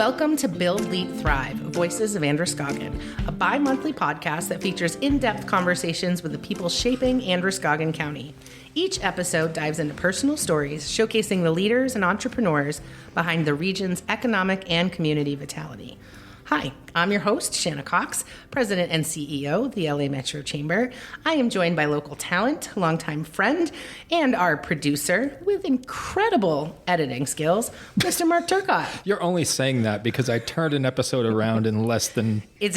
Welcome to Build, Lead, Thrive, Voices of Androscoggin, a bi-monthly podcast that features in-depth conversations with the people shaping Androscoggin County. Each episode dives into personal stories, showcasing the leaders and entrepreneurs behind the region's economic and community vitality. Hi, I'm your host, Shanna Cox, President and CEO of the LA Metro Chamber. I am joined by local talent, longtime friend, and our producer with incredible editing skills, Mr. Mark Turcotte. You're only saying that because I turned an episode around in less than a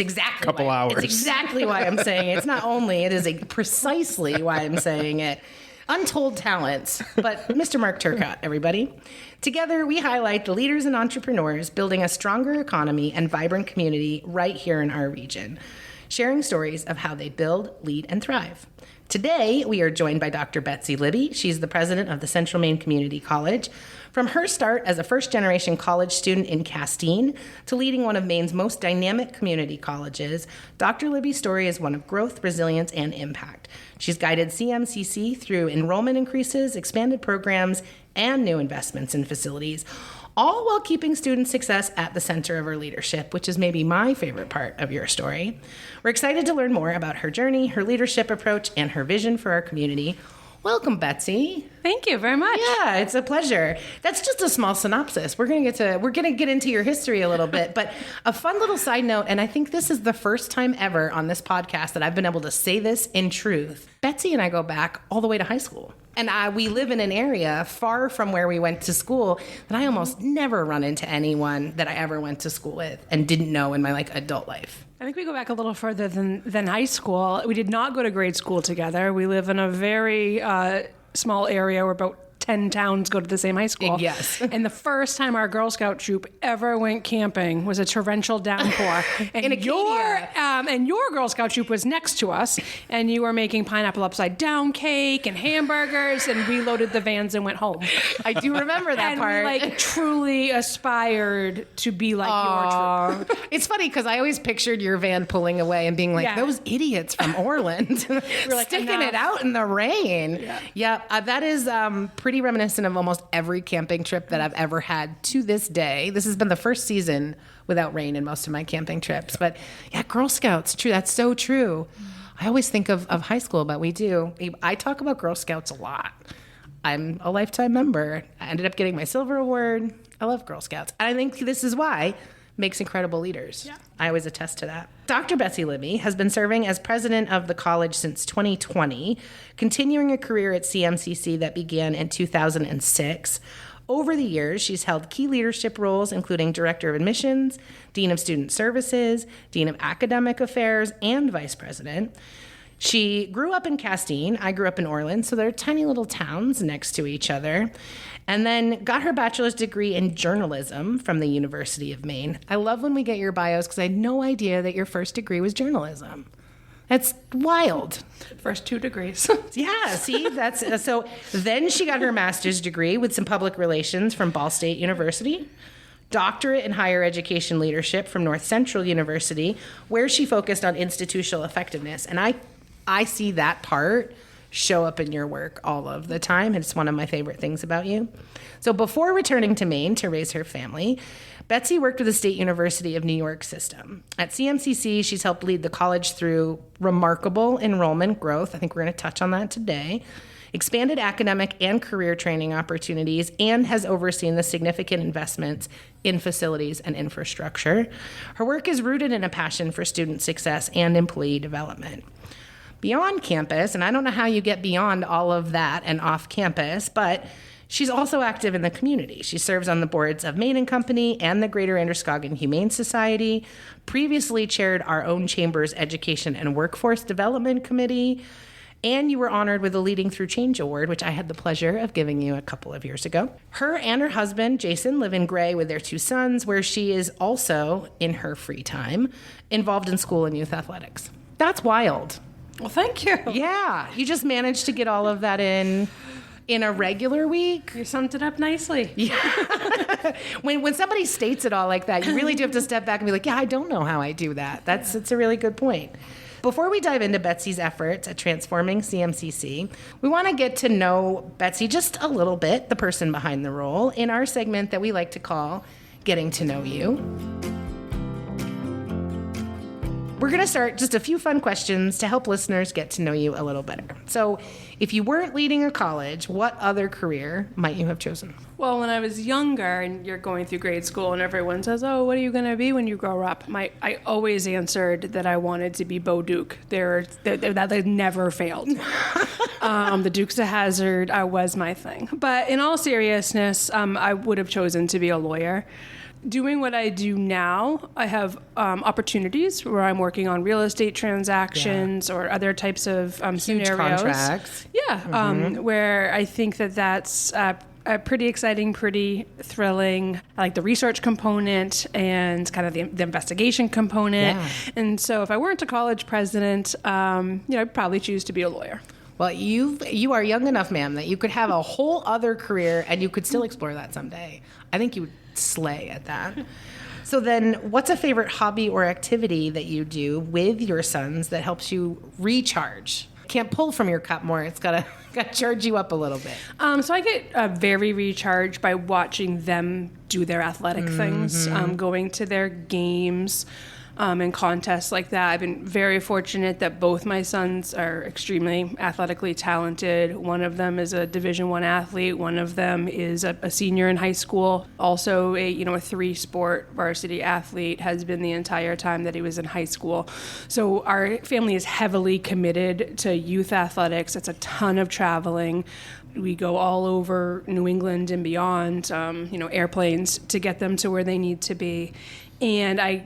couple hours. It's exactly why I'm saying it. It's not only, it is precisely why I'm saying it. Untold talents, but Mr. Mark Turcotte, everybody. Together, we highlight the leaders and entrepreneurs building a stronger economy and vibrant community right here in our region, sharing stories of how they build, lead, and thrive. Today, we are joined by Dr. Betsy Libby. She's the president of the Central Maine Community College. From her start as a first-generation college student in Castine to leading one of Maine's most dynamic community colleges, Dr. Libby's story is one of growth, resilience, and impact. She's guided CMCC through enrollment increases, expanded programs, and new investments in facilities, all while keeping student success at the center of her leadership, which is maybe my favorite part of your story. We're excited to learn more about her journey, her leadership approach, and her vision for our community. Welcome, Betsy. Thank you very much. Yeah, it's a pleasure. That's just a small synopsis. We're gonna get into your history a little bit, but a fun little side note, and I think this is the first time ever on this podcast that I've been able to say this in truth. Betsy and I go back all the way to high school. And we live in an area far from where we went to school that I almost never run into anyone that I ever went to school with and didn't know in my adult life. I think we go back a little further than high school. We did not go to grade school together. We live in a very small area where about 10 towns go to the same high school. Yes. And the first time our Girl Scout troop ever went camping was a torrential downpour. And In Acadia. And your Girl Scout troop was next to us, and you were making pineapple upside down cake and hamburgers, and we loaded the vans and went home. I do remember that and part. we truly aspired to be like your troop. It's funny because I always pictured your van pulling away and being like, Yeah. those idiots from Orland like, sticking enough. it out in the rain. Yeah, that is pretty reminiscent of almost every camping trip that I've ever had to this day. This has been the first season without rain in most of my camping trips. But yeah, Girl Scouts, true. That's so true. I always think of high school, but we do. I talk about Girl Scouts a lot. I'm a lifetime member. I ended up getting my silver award. I love Girl Scouts. And I think this is why makes incredible leaders. Yeah. I always attest to that. Dr. Betsy Libby has been serving as president of the college since 2020, continuing a career at CMCC that began in 2006. Over the years, she's held key leadership roles, including Director of Admissions, Dean of Student Services, Dean of Academic Affairs, and Vice President. She grew up in Castine. I grew up in Orland, so they're tiny little towns next to each other. And then got her bachelor's degree in journalism from the University of Maine. I love when we get your bios because I had no idea that your first degree was journalism. That's wild. First 2 degrees. Yeah, see, that's so. Then she got her master's degree with some public relations from Ball State University, doctorate in higher education leadership from North Central University, where she focused on institutional effectiveness. And I see that part show up in your work all of the time. It's one of my favorite things about you. So before returning to Maine to raise her family, Betsy worked with the State University of New York system. At CMCC, she's helped lead the college through remarkable enrollment growth. I think we're going to touch on that today. Expanded academic and career training opportunities, and has overseen the significant investments in facilities and infrastructure. Her work is rooted in a passion for student success and employee development. Beyond campus, and I don't know how you get beyond all of that and off campus, but she's also active in the community. She serves on the boards of Maine & Company and the Greater Androscoggin Humane Society, previously chaired our own chamber's Education and Workforce Development Committee, and you were honored with the Leading Through Change Award, which I had the pleasure of giving you a couple of years ago. Her and her husband, Jason, live in Gray with their 2 sons, where she is also, in her free time, involved in school and youth athletics. That's wild. Well, thank you. Yeah, you just managed to get all of that in a regular week. You summed it up nicely. Yeah. when somebody states it all like that, you really do have to step back and be like, yeah, I don't know how I do that. It's a really good point. Before we dive into Betsy's efforts at transforming CMCC, we want to get to know Betsy just a little bit, the person behind the role, in our segment that we like to call getting to know you. We're going to start just a few fun questions to help listeners get to know you a little better. So, if you weren't leading a college, what other career might you have chosen? Well, when I was younger and you're going through grade school and everyone says, oh, what are you going to be when you grow up? I always answered that I wanted to be Bo Duke. That never failed. The Dukes of Hazzard was my thing. But in all seriousness, I would have chosen to be a lawyer. Doing what I do now, I have opportunities where I'm working on real estate transactions or other types of Huge scenarios. Contracts. Yeah, where I think that's pretty exciting, pretty thrilling. I like the research component and kind of the investigation component. Yeah. And so if I weren't a college president, I'd probably choose to be a lawyer. Well, you are young enough, ma'am, that you could have a whole other career and you could still explore that someday. I think you would slay at that. So then, what's a favorite hobby or activity that you do with your sons that helps you recharge? Can't pull from your cup more. It's gotta charge you up a little bit. So I get very recharged by watching them do their athletic things, going to their games, and contests like that. I've been very fortunate that both my sons are extremely athletically talented. One of them is a Division I athlete. One of them is a senior in high school. Also a 3-sport varsity athlete, has been the entire time that he was in high school. So our family is heavily committed to youth athletics. It's a ton of traveling. We go all over New England and beyond, airplanes to get them to where they need to be. And I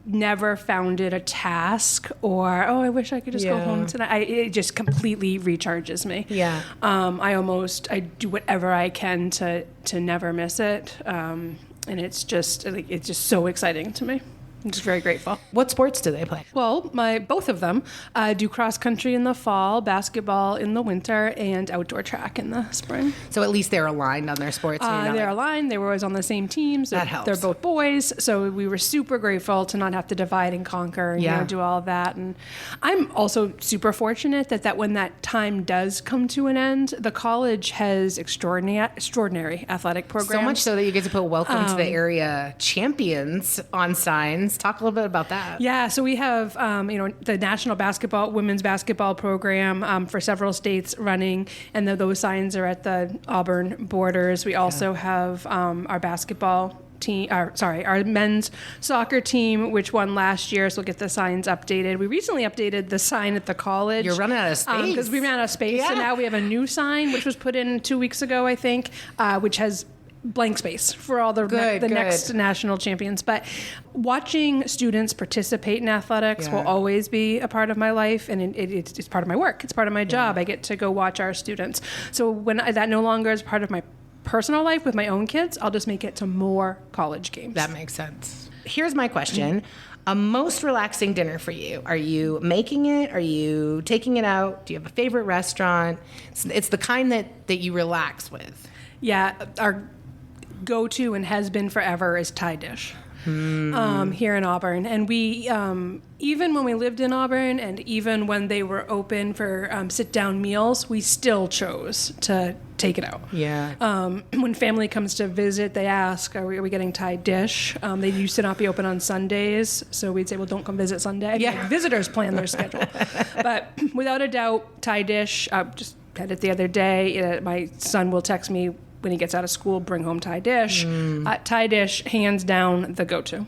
never found it a task or, I wish I could just go home tonight. It just completely recharges me. Yeah. I do whatever I can to never miss it. And it's just so exciting to me. I'm just very grateful. What sports do they play? Well, both of them do cross country in the fall, basketball in the winter, and outdoor track in the spring. So at least they're aligned on their sports. They're aligned. They were always on the same teams. That helps. They're both boys, so we were super grateful to not have to divide and conquer and do all of that. And I'm also super fortunate that when that time does come to an end, the college has extraordinary athletic programs. So much so that you get to put welcome to the area champions on signs. Talk a little bit about that. Yeah, so we have, the national women's basketball program for several states running, and those signs are at the Auburn borders. We also have our basketball team, our men's soccer team, which won last year, so we'll get the signs updated. We recently updated the sign at the college. You're running out of space. Because we ran out of space, so now we have a new sign, which was put in 2 weeks ago, I think, which has blank space for all the next national champions. But watching students participate in athletics will always be a part of my life, and it's part of my work. It's part of my job. I get to go watch our students. So when that no longer is part of my personal life with my own kids, I'll just make it to more college games. That makes sense. Here's my question. A most relaxing dinner for you. Are you making it? Are you taking it out? Do you have a favorite restaurant? It's the kind that you relax with. Yeah, our go-to and has been forever is Thai dish here in Auburn. And we, even when we lived in Auburn and even when they were open for sit-down meals, we still chose to take it out. Yeah. When family comes to visit, they ask, are we getting Thai dish? They used to not be open on Sundays, so we'd say, well, don't come visit Sunday. Yeah. Visitors plan their schedule. But without a doubt, Thai dish, just had it the other day. My son will text me when he gets out of school, bring home Thai dish. Thai dish, hands down, the go-to.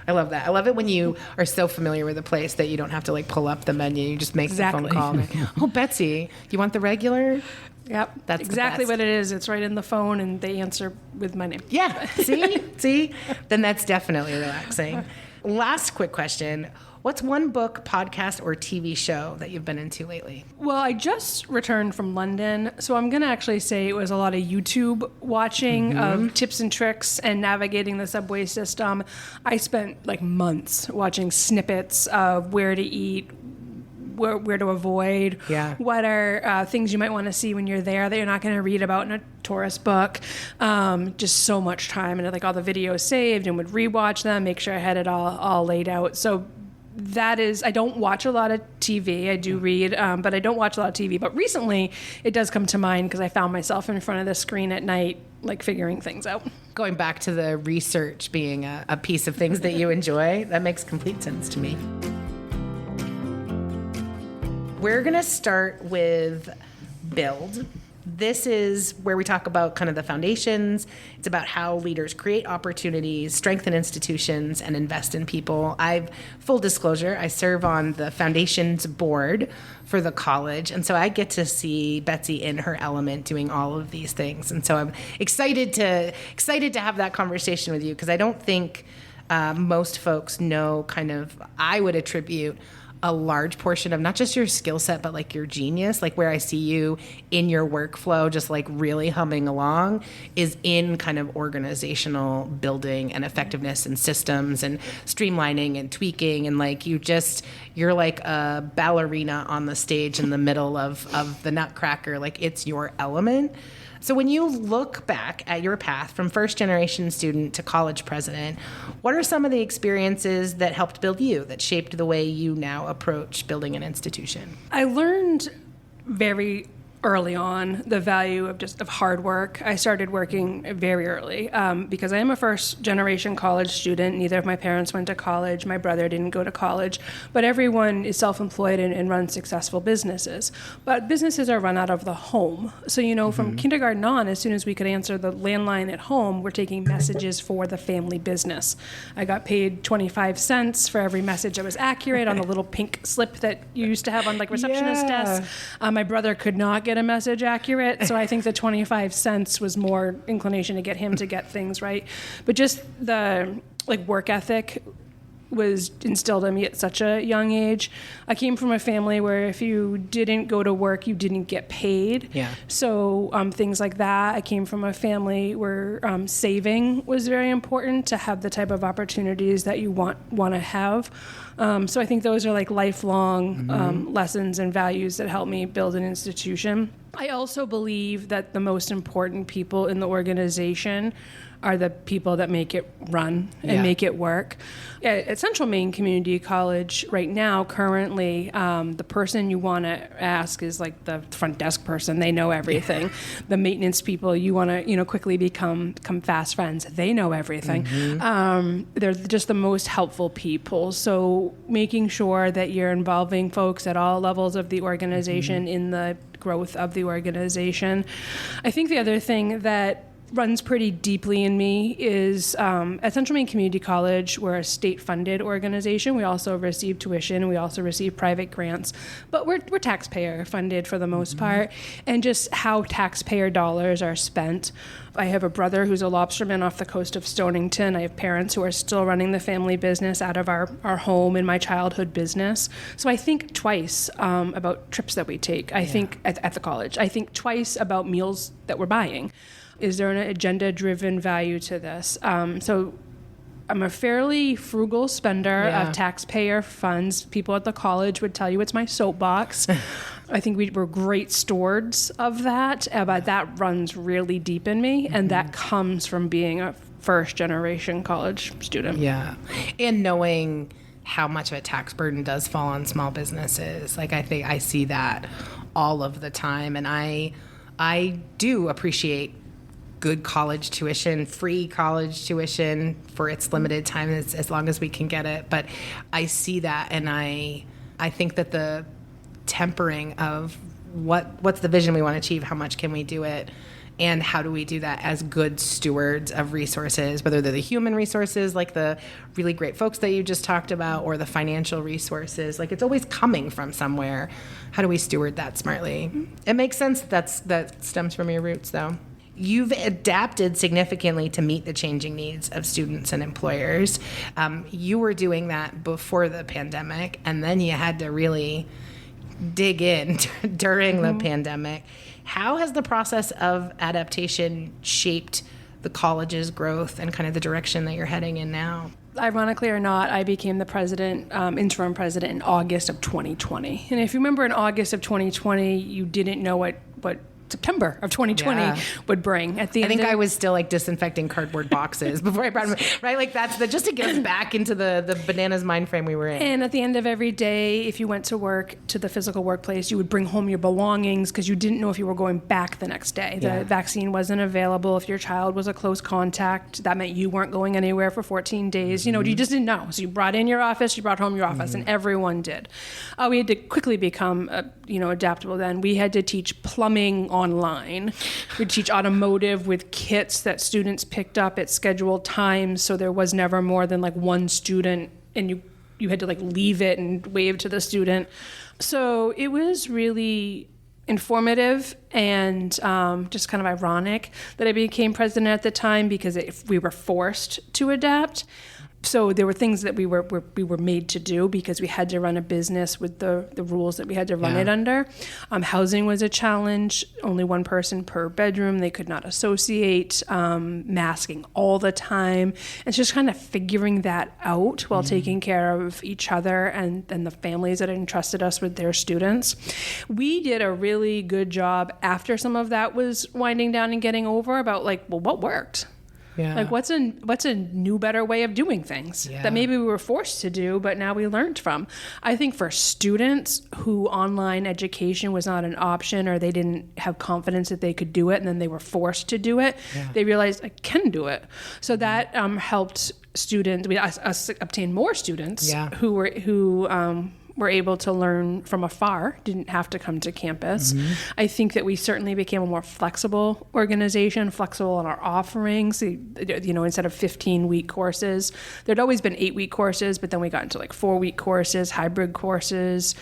I love that. I love it when you are so familiar with a place that you don't have to pull up the menu. You just make the phone call. Oh, Betsy, you want the regular? Yep, that's exactly what it is. It's right in the phone, and they answer with my name. Yeah, see? Then that's definitely relaxing. Last quick question. What's one book, podcast, or TV show that you've been into lately? Well, I just returned from London, so I'm going to actually say it was a lot of YouTube watching of tips and tricks and navigating the subway system. I spent months watching snippets of where to eat, where to avoid, what are things you might want to see when you're there that you're not going to read about in a tourist book. Just so much time, and all the videos saved, and would rewatch them, make sure I had it all laid out. So that is, I don't watch a lot of TV. I do read, but I don't watch a lot of TV. But recently, it does come to mind because I found myself in front of the screen at night, like figuring things out. Going back to the research being a piece of things that you enjoy, that makes complete sense to me. We're going to start with build. This is where we talk about kind of the foundations. It's about how leaders create opportunities, strengthen institutions, and invest in people. Full disclosure, I serve on the foundations board for the college. And so I get to see Betsy in her element doing all of these things. And so I'm excited to have that conversation with you, because I don't think most folks know I would attribute a large portion of not just your skill set, but like your genius, like where I see you in your workflow, just like really humming along, is in kind of organizational building and effectiveness and systems and streamlining and tweaking. And like you're like a ballerina on the stage in the middle of the Nutcracker, like it's your element. So when you look back at your path from first-generation student to college president, what are some of the experiences that helped build you, that shaped the way you now approach building an institution? I learned very early on the value of hard work. I started working very early because I am a first-generation college student. Neither of my parents went to college. My brother didn't go to college. But everyone is self-employed and runs successful businesses. But businesses are run out of the home. So, from kindergarten on, as soon as we could answer the landline at home, we're taking messages for the family business. I got paid 25 cents for every message that was accurate on the little pink slip that you used to have on receptionist desks. My brother could not get a message accurate, so I think the 25 cents was more inclination to get him to get things right. But just the work ethic was instilled in me at such a young age. I came from a family where if you didn't go to work, you didn't get paid. Yeah. So things like that. I came from a family where saving was very important to have the type of opportunities that you want to have. So I think those are lifelong lessons and values that help me build an institution. I also believe that the most important people in the organization are the people that make it run and make it work. At Central Maine Community College right now, currently, the person you want to ask is the front desk person. They know everything. The maintenance people, you want to quickly become fast friends. They know everything. They're just the most helpful people. So making sure that you're involving folks at all levels of the organization in the growth of the organization. I think the other thing that runs pretty deeply in me is at Central Maine Community College, we're a state-funded organization. We also receive tuition. We also receive private grants. But we're taxpayer-funded for the most part, and just how taxpayer dollars are spent. I have a brother who's a lobsterman off the coast of Stonington. I have parents who are still running the family business out of our home in my childhood business. So I think twice about trips that we take. I think at the college. I think twice about meals that we're buying. Is there an agenda-driven value to this? So I'm a fairly frugal spender of taxpayer funds. People at the college would tell you it's my soapbox. I think we're great stewards of that, but that runs really deep in me, and that comes from being a first-generation college student. Yeah, and knowing how much of a tax burden does fall on small businesses. I think I see that all of the time, and I do appreciate good college tuition, free college tuition for its limited time, as long as we can get it. But I see that, and I think that the tempering of what's the vision we want to achieve, how much can we do it, and how do we do that as good stewards of resources, whether they're the human resources, like the really great folks that you just talked about, or the financial resources. It's always coming from somewhere. How do we steward that smartly? It makes sense that stems from your roots, though. You've adapted significantly to meet the changing needs of students and employers. You were doing that before the pandemic, and then you had to really dig in during the pandemic. How has the process of adaptation shaped the college's growth and kind of the direction that you're heading in now? Ironically or not, I became the president, interim president, in August of 2020. And if you remember, in August of 2020, you didn't know what September of 2020 would bring. At the end, I was still like disinfecting cardboard boxes before I brought them. Right, like that's just to get us back into the bananas mind frame we were in. And at the end of every day, if you went to work, to the physical workplace, you would bring home your belongings because you didn't know if you were going back the next day. The vaccine wasn't available. If your child was a close contact, that meant you weren't going anywhere for 14 days. You just didn't know. So you brought in your office, you brought home your office, and everyone did. We had to quickly become, adaptable then. We had to teach plumbing online. We'd teach automotive with kits that students picked up at scheduled times, so there was never more than like one student, and you had to like leave it and wave to the student. So it was really informative and just kind of ironic that I became president at the time because we were forced to adapt. So there were things that we were made to do because we had to run a business with the rules that we had to run it under. Housing was a challenge. Only one person per bedroom. They could not associate. Masking all the time. It's just kind of figuring that out while taking care of each other and the families that entrusted us with their students. We did a really good job after some of that was winding down and getting over about what worked? Yeah. Like what's a new, better way of doing things that maybe we were forced to do, but now we learned from. I think for students who online education was not an option or they didn't have confidence that they could do it and then they were forced to do it, they realized I can do it. So that helped students, us obtain more students who were able to learn from afar, didn't have to come to campus. I think that we certainly became a more flexible organization, flexible in our offerings. Instead of 15-week courses, there'd always been 8-week courses, but then we got into 4-week courses, hybrid courses,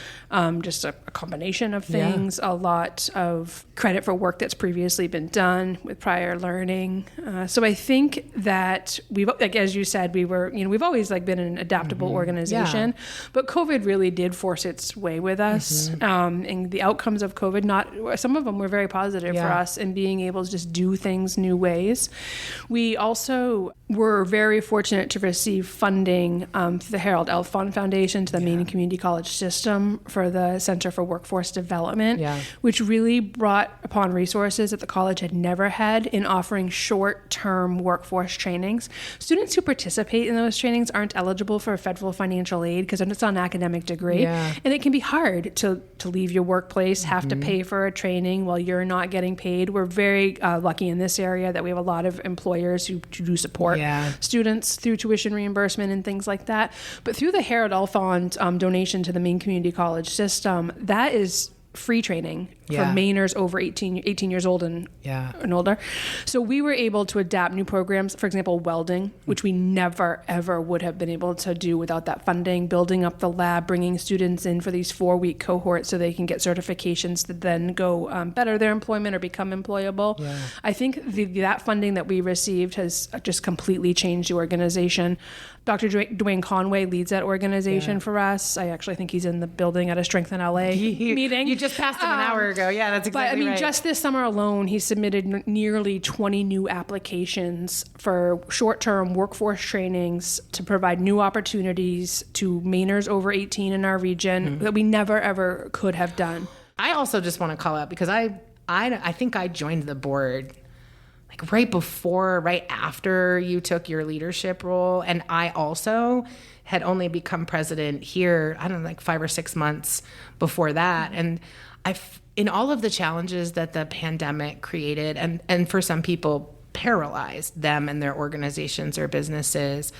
just a combination of things, a lot of credit for work that's previously been done with prior learning. So I think that as you said, we've always been an adaptable organization, but COVID really did force its way with us. And the outcomes of COVID, some of them were very positive for us in being able to just do things new ways. We also were very fortunate to receive funding through the Harold L. Foundation to the Maine Community College System for the Center for Workforce Development, which really brought upon resources that the college had never had in offering short-term workforce trainings. Students who participate in those trainings aren't eligible for federal financial aid because it's on an academic degree. And it can be hard to leave your workplace, have to pay for a training while you're not getting paid. We're very lucky in this area that we have a lot of employers who do support students through tuition reimbursement and things like that. But through the Harold L. Fund donation to the Maine Community College System, that is free training for Mainers over 18 years old and older. So we were able to adapt new programs, for example, welding, which we never, ever would have been able to do without that funding, building up the lab, bringing students in for these 4-week cohorts so they can get certifications to then go better their employment or become employable. I think that funding that we received has just completely changed the organization. Dr. Dwayne Conway leads that organization for us. I actually think he's in the building at a Strength in LA meeting. You just passed him an hour ago. Yeah, that's exactly right. Just this summer alone, he submitted nearly 20 new applications for short-term workforce trainings to provide new opportunities to Mainers over 18 in our region that we never, ever could have done. I also just want to call out because I think I joined the board right after you took your leadership role. And I also had only become president here, 5 or 6 months before that. And in all of the challenges that the pandemic created, and for some people paralyzed them and their organizations or businesses,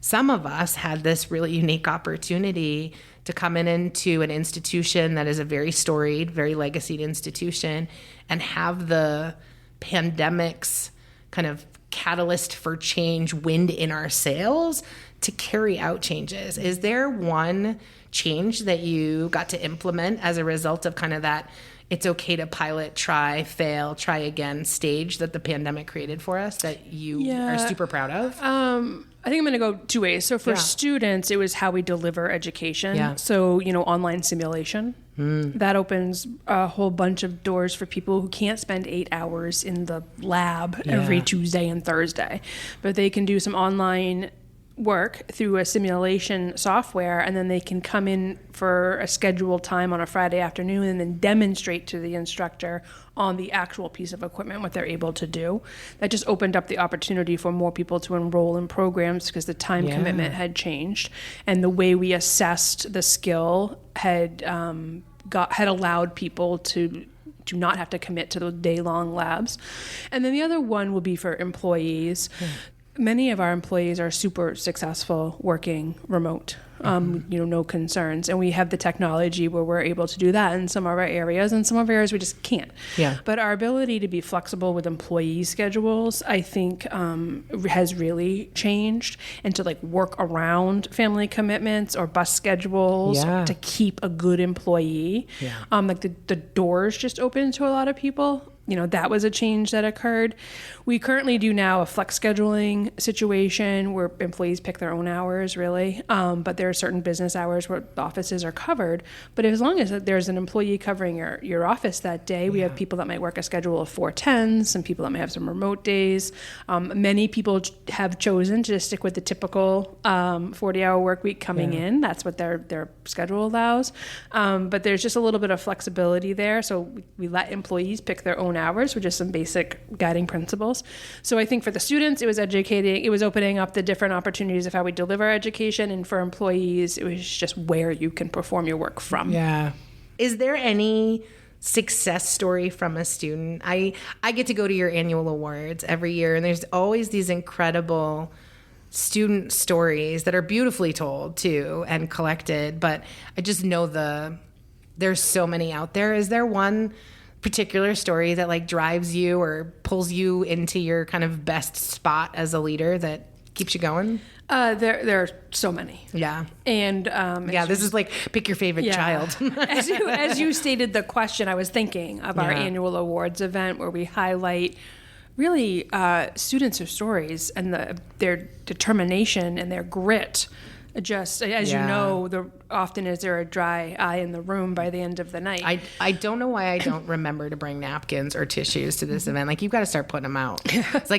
some of us had this really unique opportunity to come into an institution that is a very storied, very legacied institution and have the pandemic's kind of catalyst for change wind in our sails to carry out changes. Is there one change that you got to implement as a result of kind of that it's okay to pilot, try, fail, try again stage that the pandemic created for us that you are super proud of? I think I'm going to go 2 ways. So for students, it was how we deliver education. So, online simulation. That opens a whole bunch of doors for people who can't spend 8 hours in the lab every Tuesday and Thursday. But they can do some online work through a simulation software, and then they can come in for a scheduled time on a Friday afternoon and then demonstrate to the instructor on the actual piece of equipment what they're able to do. That just opened up the opportunity for more people to enroll in programs because the time commitment had changed, and the way we assessed the skill had allowed people to not have to commit to those day-long labs. And then the other one will be for employees. Many of our employees are super successful working remote, no concerns. And we have the technology where we're able to do that in some of our areas, and some of our areas we just can't. Yeah. But our ability to be flexible with employee schedules, I think, has really changed, and to work around family commitments or bus schedules to keep a good employee. Yeah. The doors just opened to a lot of people. That was a change that occurred. We currently do now a flex scheduling situation where employees pick their own hours, really. But there are certain business hours where the offices are covered. But as long as there's an employee covering your office that day, we have people that might work a schedule of 4/10s, some people that may have some remote days. Many people have chosen to just stick with the typical 40-hour work week coming in. That's what their schedule allows. But there's just a little bit of flexibility there. So we let employees pick their own hours with just some basic guiding principles. So I think for the students, it was opening up the different opportunities of how we deliver education, and for employees, it was just where you can perform your work from. Yeah. Is there any success story from a student? I get to go to your annual awards every year, and there's always these incredible student stories that are beautifully told too and collected, but I just know there's so many out there. Is there one particular story that drives you or pulls you into your kind of best spot as a leader that keeps you going? There are so many. Yeah. And this is pick your favorite child. as you stated the question, I was thinking of our annual awards event where we highlight really students' stories and their determination and their grit. Just as you know, often is there a dry eye in the room by the end of the night. I don't know why I don't remember to bring napkins or tissues to this event. You've got to start putting them out. It's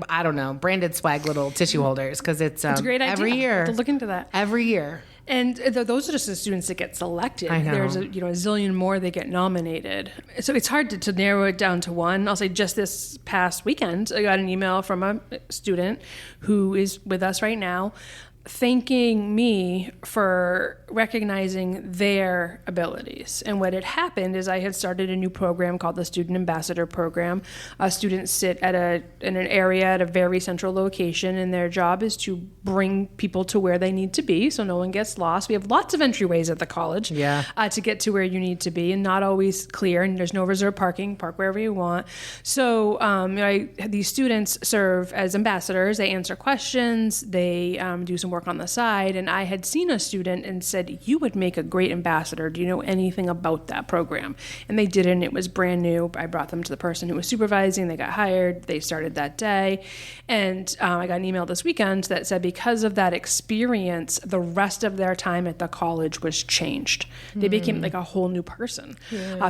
I don't know, branded swag little tissue holders, because it's a great idea. Every year. To look into that. Every year. And those are just the students that get selected. I know. There's a zillion more that get nominated. So it's hard to narrow it down to one. I'll say just this past weekend, I got an email from a student who is with us right now, thanking me for recognizing their abilities. And what had happened is I had started a new program called the Student Ambassador Program. Students sit in an area at a very central location, and their job is to bring people to where they need to be so no one gets lost. We have lots of entryways at the college to get to where you need to be, and not always clear, and there's no reserved parking. Park wherever you want. So these students serve as ambassadors. They answer questions. They do some work on the side, and I had seen a student and said, "You would make a great ambassador. Do you know anything about that program?" And they didn't. It was brand new. I brought them to the person who was supervising. They got hired. They started that day. And I got an email this weekend that said because of that experience, the rest of their time at the college was changed. They became a whole new person.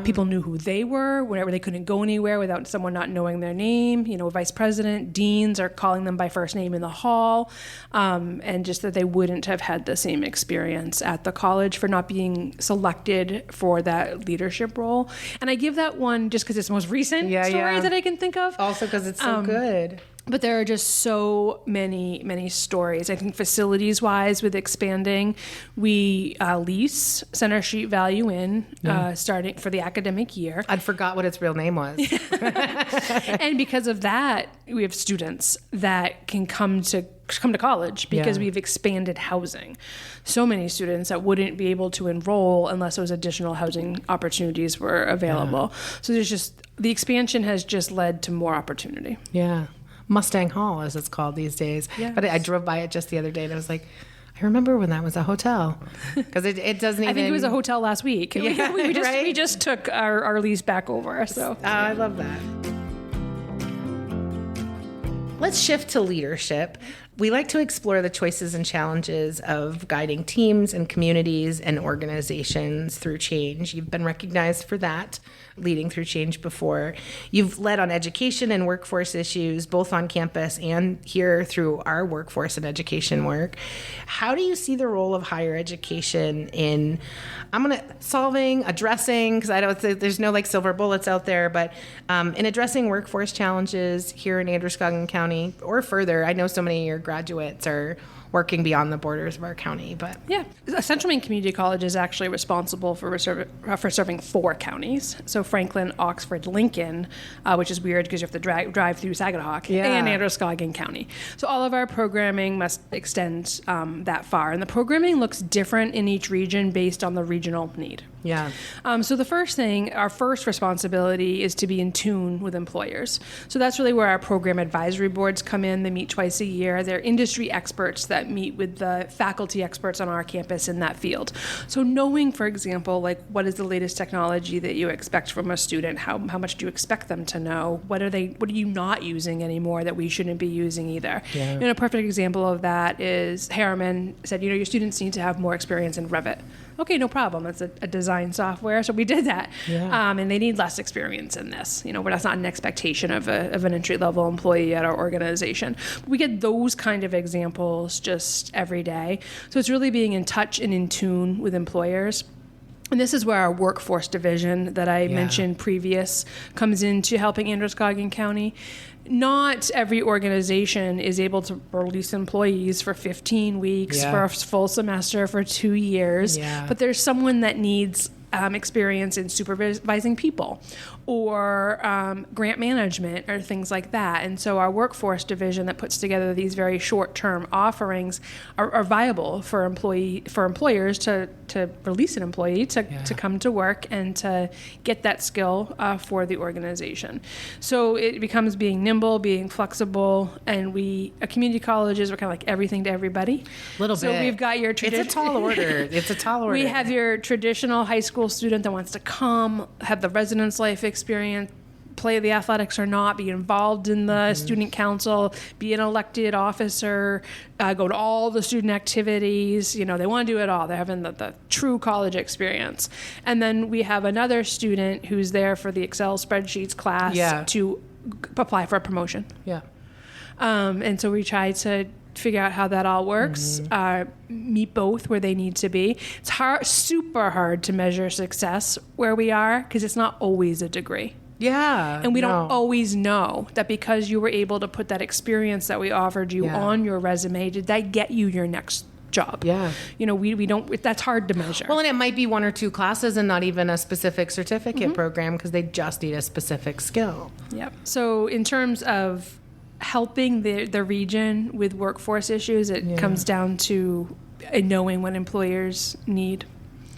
People knew who they were whenever they couldn't go anywhere without someone not knowing their name. Vice president, deans are calling them by first name in the hall. And just that they wouldn't have had the same experience at the college for not being selected for that leadership role. And I give that one just because it's the most recent story that I can think of. Also because it's so good. But there are just so many, many stories. I think facilities-wise, with expanding, we lease Center Street Value Inn starting for the academic year. I'd forgot what its real name was. And because of that, we have students that can come to college because we've expanded housing. So many students that wouldn't be able to enroll unless those additional housing opportunities were available. So there's just the expansion has just led to more opportunity. Yeah. Mustang Hall, as it's called these days. Yes. But I drove by it just the other day, and I was like, I remember when that was a hotel. Because it doesn't even... I think it was a hotel last week. Yeah, we just took our lease back over. So I love that. Let's shift to leadership. We like to explore the choices and challenges of guiding teams and communities and organizations through change. You've been recognized for that, leading through change before. You've led on education and workforce issues, both on campus and here through our workforce and education work. How do you see the role of higher education in, addressing, because I don't think there's no like silver bullets out there, but in addressing workforce challenges here in Androscoggin County or further? I know so many of your graduates are working beyond the borders of our county, but yeah, Central Maine Community College is actually responsible for serving 4 counties. So Franklin, Oxford, Lincoln, which is weird because you have to drive through Saginaw, and Androscoggin County. So all of our programming must extend that far, and the programming looks different in each region based on the regional need. Yeah. So the first thing, our first responsibility is to be in tune with employers. So that's really where our program advisory boards come in. They meet twice a year. They're industry experts that meet with the faculty experts on our campus in that field. So knowing, for example, like what is the latest technology that you expect from a student? How much do you expect them to know? What are you not using anymore that we shouldn't be using either? Yeah. And a perfect example of that is Harriman said, your students need to have more experience in Revit. Okay, no problem. It's a design software, so we did that. Yeah. And they need less experience in this. But that's not an expectation of an entry-level employee at our organization. We get those kind of examples just every day. So it's really being in touch and in tune with employers. And this is where our workforce division that I mentioned previous comes into helping Androscoggin County. Not every organization is able to release employees for 15 weeks, for a full semester, for 2 years. Yeah. But there's someone that needs experience in supervising people or grant management or things like that. And so our workforce division that puts together these very short-term offerings are viable for employers to release an employee to come to work and to get that skill for the organization. So it becomes being nimble, being flexible, and at community colleges, we're kind of like everything to everybody. A little bit. So we've got your It's a tall order. We have your traditional high school student that wants to come, have the residence life experience, play the athletics or not, be involved in the student council, be an elected officer, go to all the student activities. They want to do it all. They're having the true college experience. And then we have another student who's there for the Excel spreadsheets class to apply for a promotion. Yeah. And so we try to figure out how that all works, meet both where they need to be. It's super hard to measure success where we are because it's not always a degree. Yeah. And we don't always know that because you were able to put that experience that we offered you on your resume, did that get you your next job? Yeah. We don't, that's hard to measure. Well, and it might be 1 or 2 classes and not even a specific certificate program because they just need a specific skill. Yep. So in terms of helping the region with workforce issues, it comes down to knowing what employers need.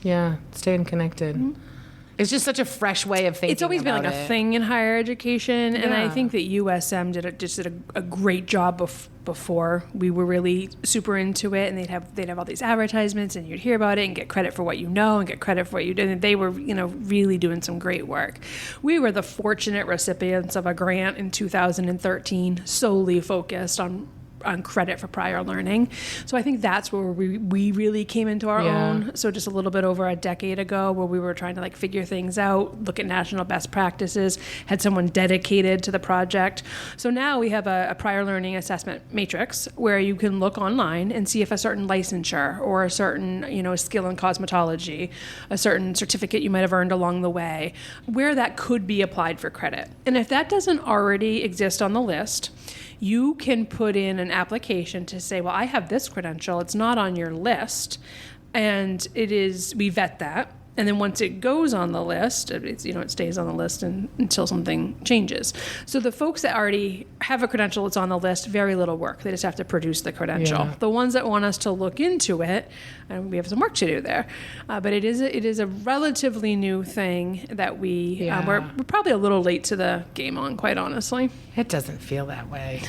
Yeah, staying connected. It's just such a fresh way of thinking. It's always been like a thing in higher education, and I think that USM did a great job before we were really super into it, and they'd have all these advertisements, and you'd hear about it and get credit for what you know and get credit for what you did. And they were really doing some great work. We were the fortunate recipients of a grant in 2013 solely focused on credit for prior learning. So I think that's where we really came into our own. So just a little bit over a decade ago, where we were trying to figure things out, look at national best practices, had someone dedicated to the project. So now we have a prior learning assessment matrix where you can look online and see if a certain licensure or a certain skill in cosmetology, a certain certificate you might have earned along the way, where that could be applied for credit. And if that doesn't already exist on the list, you can put in an application to say, well, I have this credential, it's not on your list, and we vet that. And then once it goes on the list, it stays on the list until something changes. So the folks that already have a credential that's on the list, very little work. They just have to produce the credential. Yeah. The ones that want us to look into it, and we have some work to do there. But it is a relatively new thing that we're probably a little late to the game on, quite honestly. It doesn't feel that way.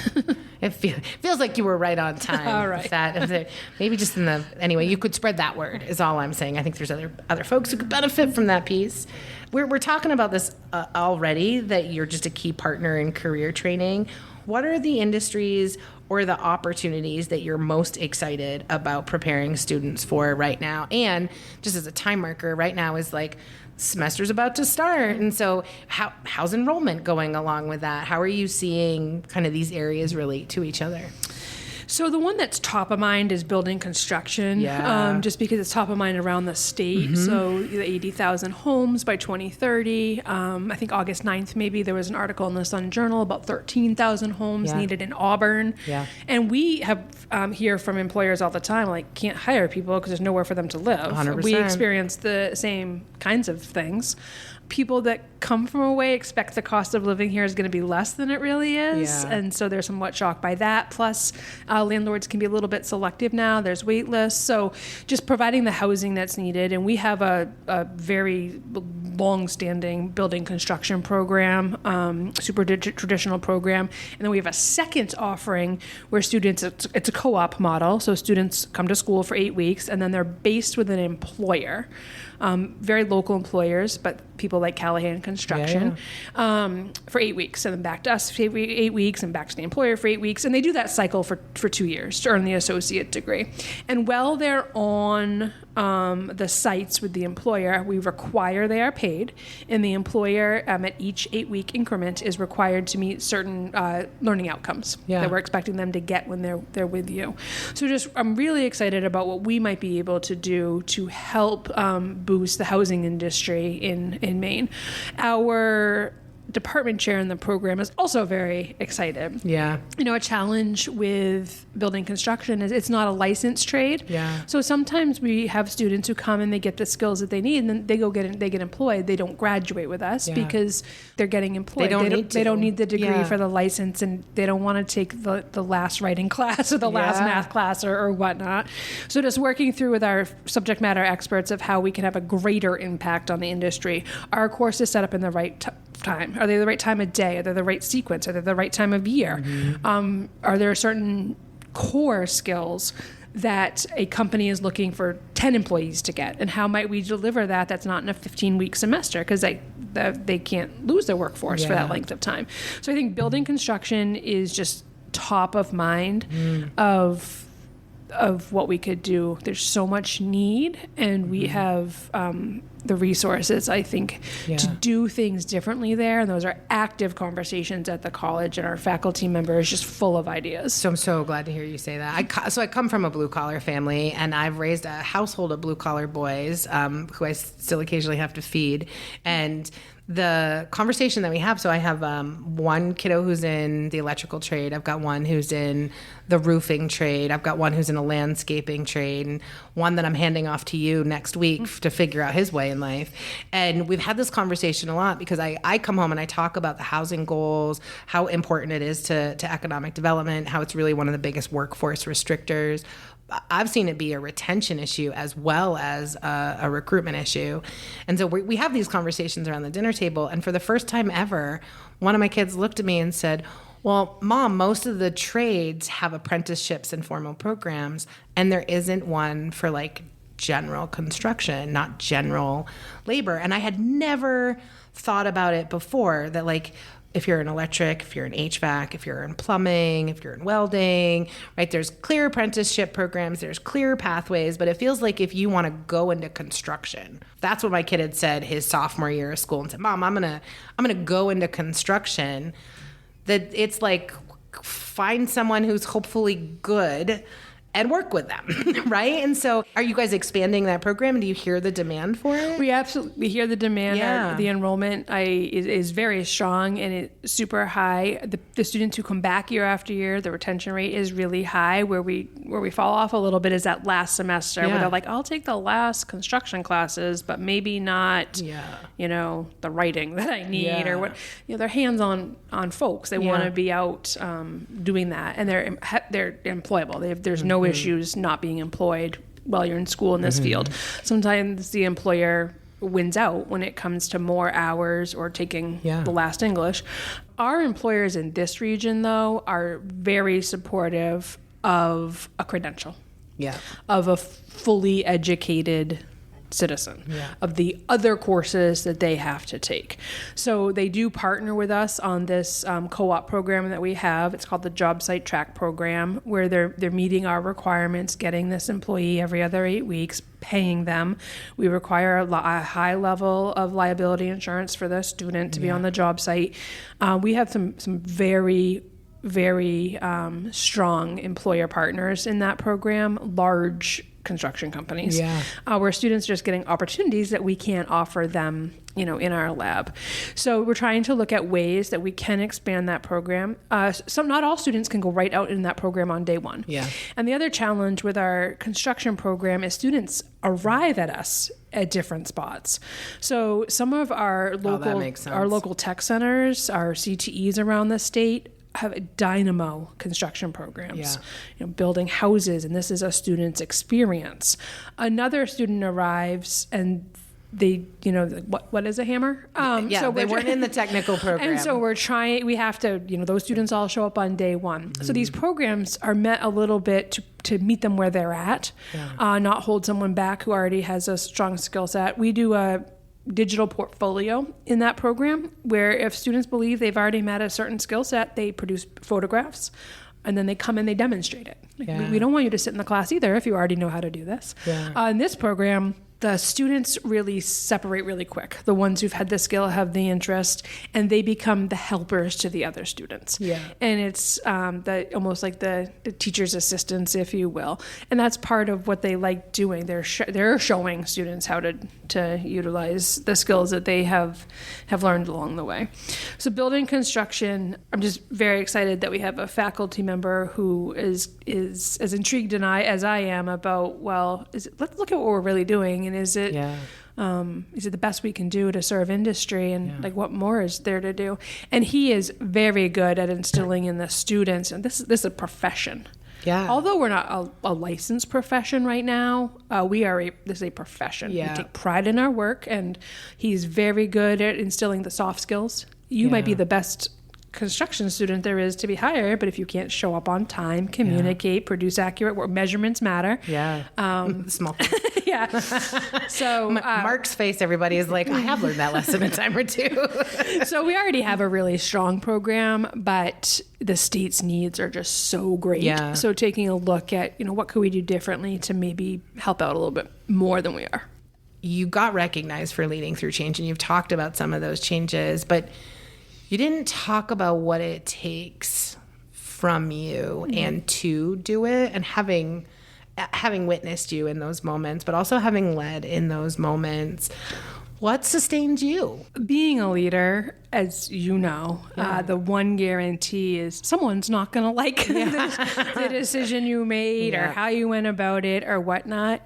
It feels like you were right on time. All right. With that. Maybe just anyway, you could spread that word is all I'm saying. I think there's other folks who could benefit from that piece. We're talking about this already, that you're just a key partner in career training. what are the industries or the opportunities that you're most excited about preparing students for right now? And just as a time marker, right now is like semester's about to start. And so how's enrollment going along with that? How are you seeing kind of these areas relate to each other? So the one that's top of mind is building construction, just because it's top of mind around the state. So the 80,000 homes by 2030. I think August 9th, maybe, there was an article in the Sun Journal about 13,000 homes needed in Auburn. Yeah. And we have hear from employers all the time, like, can't hire people because there's nowhere for them to live. 100%. We experience the same kinds of things. People that come from away expect the cost of living here is going to be less than it really is. Yeah. And so they're somewhat shocked by that. Plus, landlords can be a little bit selective now. There's wait lists. So just providing the housing that's needed. And we have a very long-standing building construction program, super traditional program. And then we have a second offering where students, it's a co-op model. So students come to school for 8 weeks, and then they're based with an employer. Very local employers, but people like Callahan Construction, for 8 weeks, and then back to us for 8 weeks, and back to the employer for 8 weeks. And they do that cycle for 2 years to earn the associate degree. And while they're on the sites with the employer, we require they are paid, and the employer at each 8-week increment is required to meet certain learning outcomes that we're expecting them to get when they're with you. So I'm really excited about what we might be able to do to help boost the housing industry in Maine. Our department chair in the program is also very excited. Yeah. A challenge with building construction is it's not a licensed trade. Yeah. So sometimes we have students who come and they get the skills that they need, and then they get employed. They don't graduate with us because they're getting employed. They don't need the degree for the license, and they don't want to take the last writing class or the last math class or whatnot. So just working through with our subject matter experts of how we can have a greater impact on the industry. Our course is set up in the right time. Are they the right time of day? Are they the right sequence? Are they the right time of year? Are there certain core skills that a company is looking for 10 employees to get? And how might we deliver that that's not in a 15-week semester? Because they can't lose their workforce for that length of time. So I think building construction is just top of mind of what we could do. There's so much need, and we have the resources, I think, to do things differently there. And those are active conversations at the college, and our faculty members just full of ideas. So I'm so glad to hear you say that. I come from a blue-collar family, and I've raised a household of blue-collar boys who I still occasionally have to feed. And the conversation that we have, so I have one kiddo who's in the electrical trade. I've got one who's in the roofing trade. I've got one who's in a landscaping trade, and one that I'm handing off to you next week to figure out his way in life. And we've had this conversation a lot because I come home and I talk about the housing goals, how important it is to economic development, how it's really one of the biggest workforce restrictors. I've seen it be a retention issue as well as a recruitment issue. And so we have these conversations around the dinner table. And for the first time ever, one of my kids looked at me and said, well, Mom, most of the trades have apprenticeships and formal programs, and there isn't one for like general construction, not general labor. And I had never thought about it before, that like, if you're in electric, if you're in HVAC, if you're in plumbing, if you're in welding, right? There's clear apprenticeship programs, there's clear pathways, but it feels like if you want to go into construction, that's what my kid had said his sophomore year of school, and said, Mom, I'm gonna go into construction. That it's like, find someone who's hopefully good and work with them, right? And so are you guys expanding that program? Do you hear the demand for it? We hear the demand. The enrollment is very strong, and it's super high. The students who come back year after year, the retention rate is really high. Where we fall off a little bit is that last semester where they're like, I'll take the last construction classes, but maybe not, the writing that I need or what. They're hands-on folks. They want to be out doing that, and they're employable. There's no issues not being employed while you're in school in this field. Sometimes the employer wins out when it comes to more hours or taking the last English. Our employers in this region, though, are very supportive of a credential, of a fully educated citizen of the other courses that they have to take. So they do partner with us on this co-op program that we have. It's called the Job Site Track Program, where they're meeting our requirements, getting this employee every other 8 weeks, paying them. We require a high level of liability insurance for the student to be on the job site. We have some very strong employer partners in that program, large construction companies, where students are just getting opportunities that we can't offer them, in our lab. So we're trying to look at ways that we can expand that program. Not all students can go right out in that program on day one. Yeah. And the other challenge with our construction program is students arrive at us at different spots. So some of our local tech centers, our CTEs around the state, have dynamo construction programs, building houses, and this is a student's experience. Another student arrives and they, what is a hammer? So they weren't in the technical program. And so we have to, those students all show up on day one. So these programs are meant a little bit to meet them where they're at, not hold someone back who already has a strong skill set. We do a digital portfolio in that program where if students believe they've already met a certain skill set, they produce photographs and then they come and they demonstrate it. We don't want you to sit in the class either if you already know how to do this. In this program, the students really separate really quick. The ones who've had the skill have the interest, and they become the helpers to the other students. And it's almost like the teacher's assistants, if you will. And that's part of what they like doing. They're showing students how to utilize the skills that they have learned along the way. So building construction, I'm just very excited that we have a faculty member who is as intrigued as I am about, let's look at what we're really doing. And is it the best we can do to serve industry, and what more is there to do? And he is very good at instilling in the students, and this is a profession. Although we're not a licensed profession right now, this is a profession. We take pride in our work, and he's very good at instilling the soft skills. You might be the best construction student there is to be hired, but if you can't show up on time, communicate, produce accurate work, measurements matter. Small. So Mark's face, everybody is like, I have learned that lesson a time or two. So we already have a really strong program, but the state's needs are just so great. So taking a look at, what could we do differently to maybe help out a little bit more than we are. You got recognized for leading through change, and you've talked about some of those changes, but you didn't talk about what it takes from you and to do it, and having witnessed you in those moments, but also having led in those moments. What sustained you? Being a leader, as you know, the one guarantee is someone's not going to like the decision you made or how you went about it or whatnot.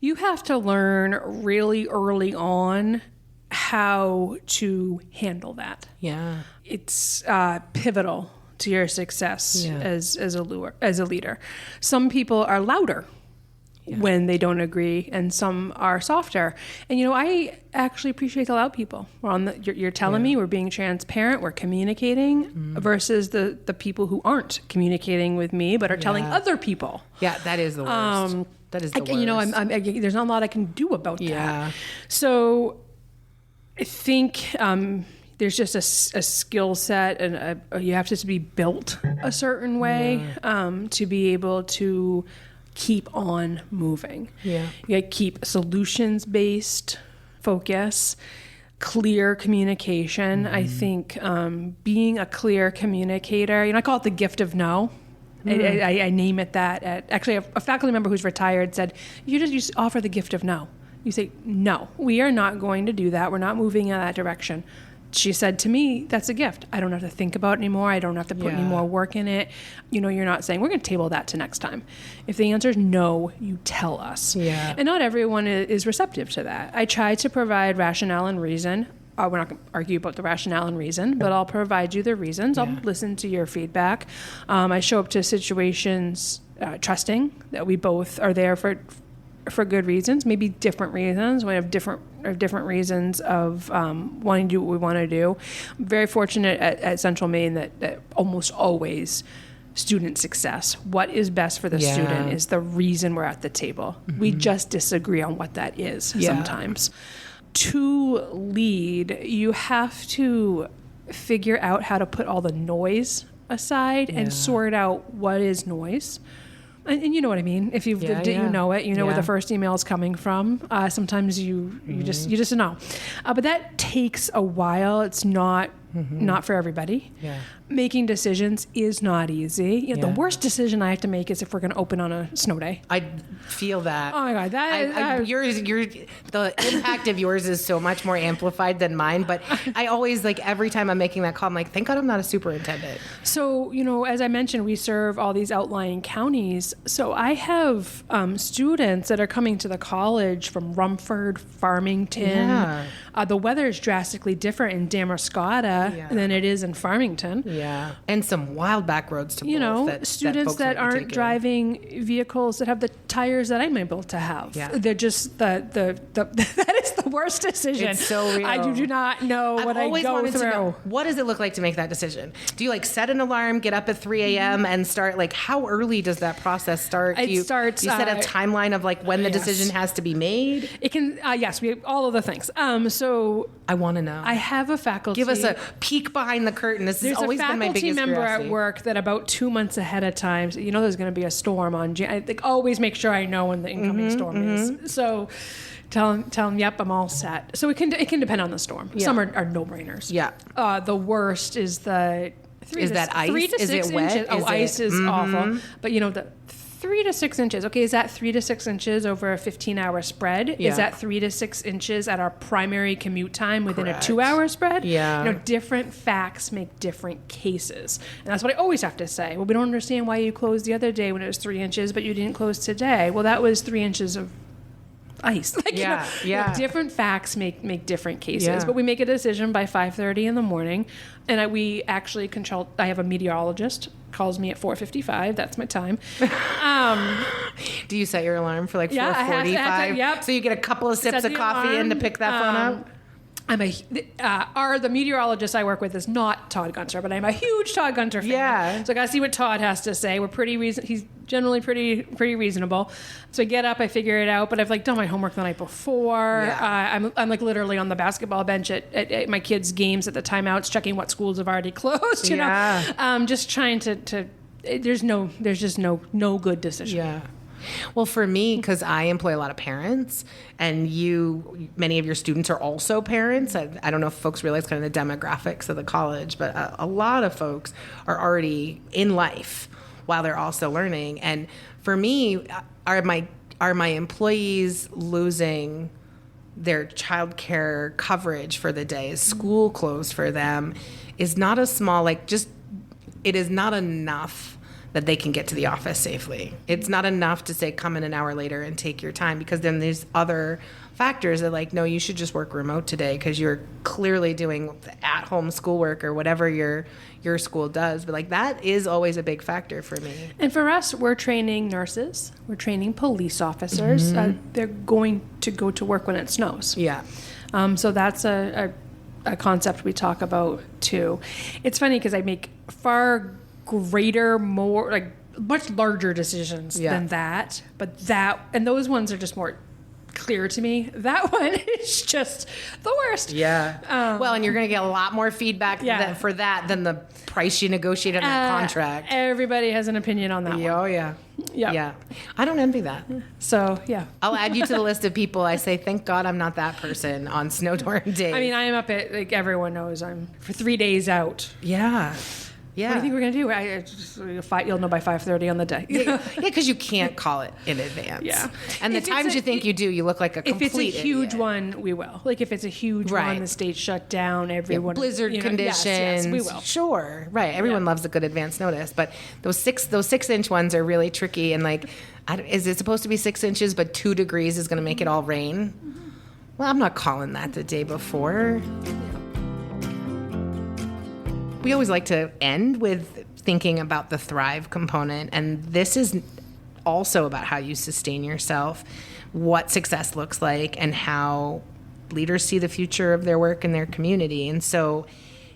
You have to learn really early on how to handle that. It's pivotal to your success as a leader. Some people are louder when they don't agree, and some are softer. And I actually appreciate the loud people. You're telling me, we're being transparent, we're communicating, versus the people who aren't communicating with me but are telling other people. That is the worst. That is the worst. There's not a lot I can do about that. So I think there's just a skill set, and you have to be built a certain way to be able to keep on moving. You got to keep solutions-based focus, clear communication. I think being a clear communicator, I call it the gift of no. I name it that. Actually, a faculty member who's retired said, you just offer the gift of no. You say, no, we are not going to do that. We're not moving in that direction. She said to me, that's a gift. I don't have to think about it anymore. I don't have to put any more work in it. You're not saying, we're going to table that to next time. If the answer is no, you tell us. And not everyone is receptive to that. I try to provide rationale and reason. We're not going to argue about the rationale and reason, but I'll provide you the reasons. I'll listen to your feedback. I show up to situations trusting that we both are there for good reasons, maybe different reasons. We have different reasons of wanting to do what we want to do. I'm very fortunate at Central Maine that almost always student success. What is best for the student is the reason we're at the table. We just disagree on what that is sometimes. To lead, you have to figure out how to put all the noise aside and sort out what is noise. And you know what I mean. If you've lived it, you know it. You know where the first email is coming from. Sometimes you just know. But that takes a while. It's not for everybody. Yeah. Making decisions is not easy. The worst decision I have to make is if we're going to open on a snow day. I feel that. Oh my God, yours, the impact of yours is so much more amplified than mine. But I always, like, every time I'm making that call, I'm like, thank God I'm not a superintendent. So, as I mentioned, we serve all these outlying counties. So I have students that are coming to the college from Rumford, Farmington. Yeah. The weather is drastically different in Damariscotta than it is in Farmington. Yeah, and some wild back roads to students that aren't driving vehicles that have the tires that I'm able to have. Yeah. They're just that is the worst decision. It's so real. I do not know what I go through. What does it look like to make that decision? Do you like set an alarm, get up at 3 a.m. and start, like, how early does that process start? It starts. You set a timeline of like when the decision has to be made. It can. Yes, we have all of the things. So I want to know. I have a faculty. Give us a peek behind the curtain. This has always been my biggest curiosity. There's a faculty member at work that about 2 months ahead of time, there's going to be a storm on. I think always make sure I know when the incoming storm is. So tell them, yep, I'm all set. So it can depend on the storm. Yeah. Some are no-brainers. Yeah. The worst is the is that ice? 3 to 6 is it wet? inches. Ice is awful. But the 3 to 6 inches. Okay, is that 3 to 6 inches over a 15-hour spread? Yeah. Is that 3 to 6 inches at our primary commute time within a 2-hour spread? Yeah. Different facts make different cases. And that's what I always have to say. Well, we don't understand why you closed the other day when it was 3 inches, but you didn't close today. Well, that was 3 inches of ice. Different facts make different cases. Yeah. But we make a decision by 5:30 in the morning. And we actually consult. I have a meteorologist. Calls me at 4:55. That's my time. Do you set your alarm for 4:45? Yep. So you get a couple of sips of coffee in to pick that phone up? The meteorologist I work with is not Todd Gunter, but I'm a huge Todd Gunter fan. Yeah. So I got to see what Todd has to say. He's generally pretty reasonable. So I get up, I figure it out, but I've done my homework the night before. Yeah. I'm literally on the basketball bench at my kids' games at the timeouts, checking what schools have already closed. You know, just trying to. There's just no good decision. Yeah. Well, for me, because I employ a lot of parents, and many of your students are also parents. I don't know if folks realize kind of the demographics of the college, but a lot of folks are already in life while they're also learning. And for me, are my employees losing their childcare coverage for the day? Is school closed for them? Is not a small, it is not enough that they can get to the office safely. It's not enough to say, come in an hour later and take your time, because then there's other factors that no, you should just work remote today because you're clearly doing at-home schoolwork or whatever your school does. But that is always a big factor for me. And for us, we're training nurses, we're training police officers. They're going to go to work when it snows. Yeah. So that's a concept we talk about too. It's funny because I make far greater, more much larger decisions than that, but those ones are just more clear to me. That one is just the worst. Yeah. Well, and you're going to get a lot more feedback for that than the price you negotiate on that contract. Everybody has an opinion on that one. Oh, yeah. Yeah. I don't envy that. So, yeah. I'll add you to the list of people I say, thank God I'm not that person on snowstorm days. I mean, I am up at, everyone knows I'm for 3 days out. Yeah. Yeah. What do you think we're going to do? You'll know by 5:30 on the day. Yeah, because you can't call it in advance. Yeah. And the times you think you do, you look like a complete If it's a huge idiot. one, we will. If it's a huge one, the state shut down, everyone... blizzard conditions. Yes, we will. Sure. Right. Everyone loves a good advance notice. But those 6-inch ones are really tricky. And is it supposed to be 6 inches, but 2 degrees is going to make it all rain? Well, I'm not calling that the day before. We always like to end with thinking about the thrive component, and this is also about how you sustain yourself, what success looks like, and how leaders see the future of their work and their community. And so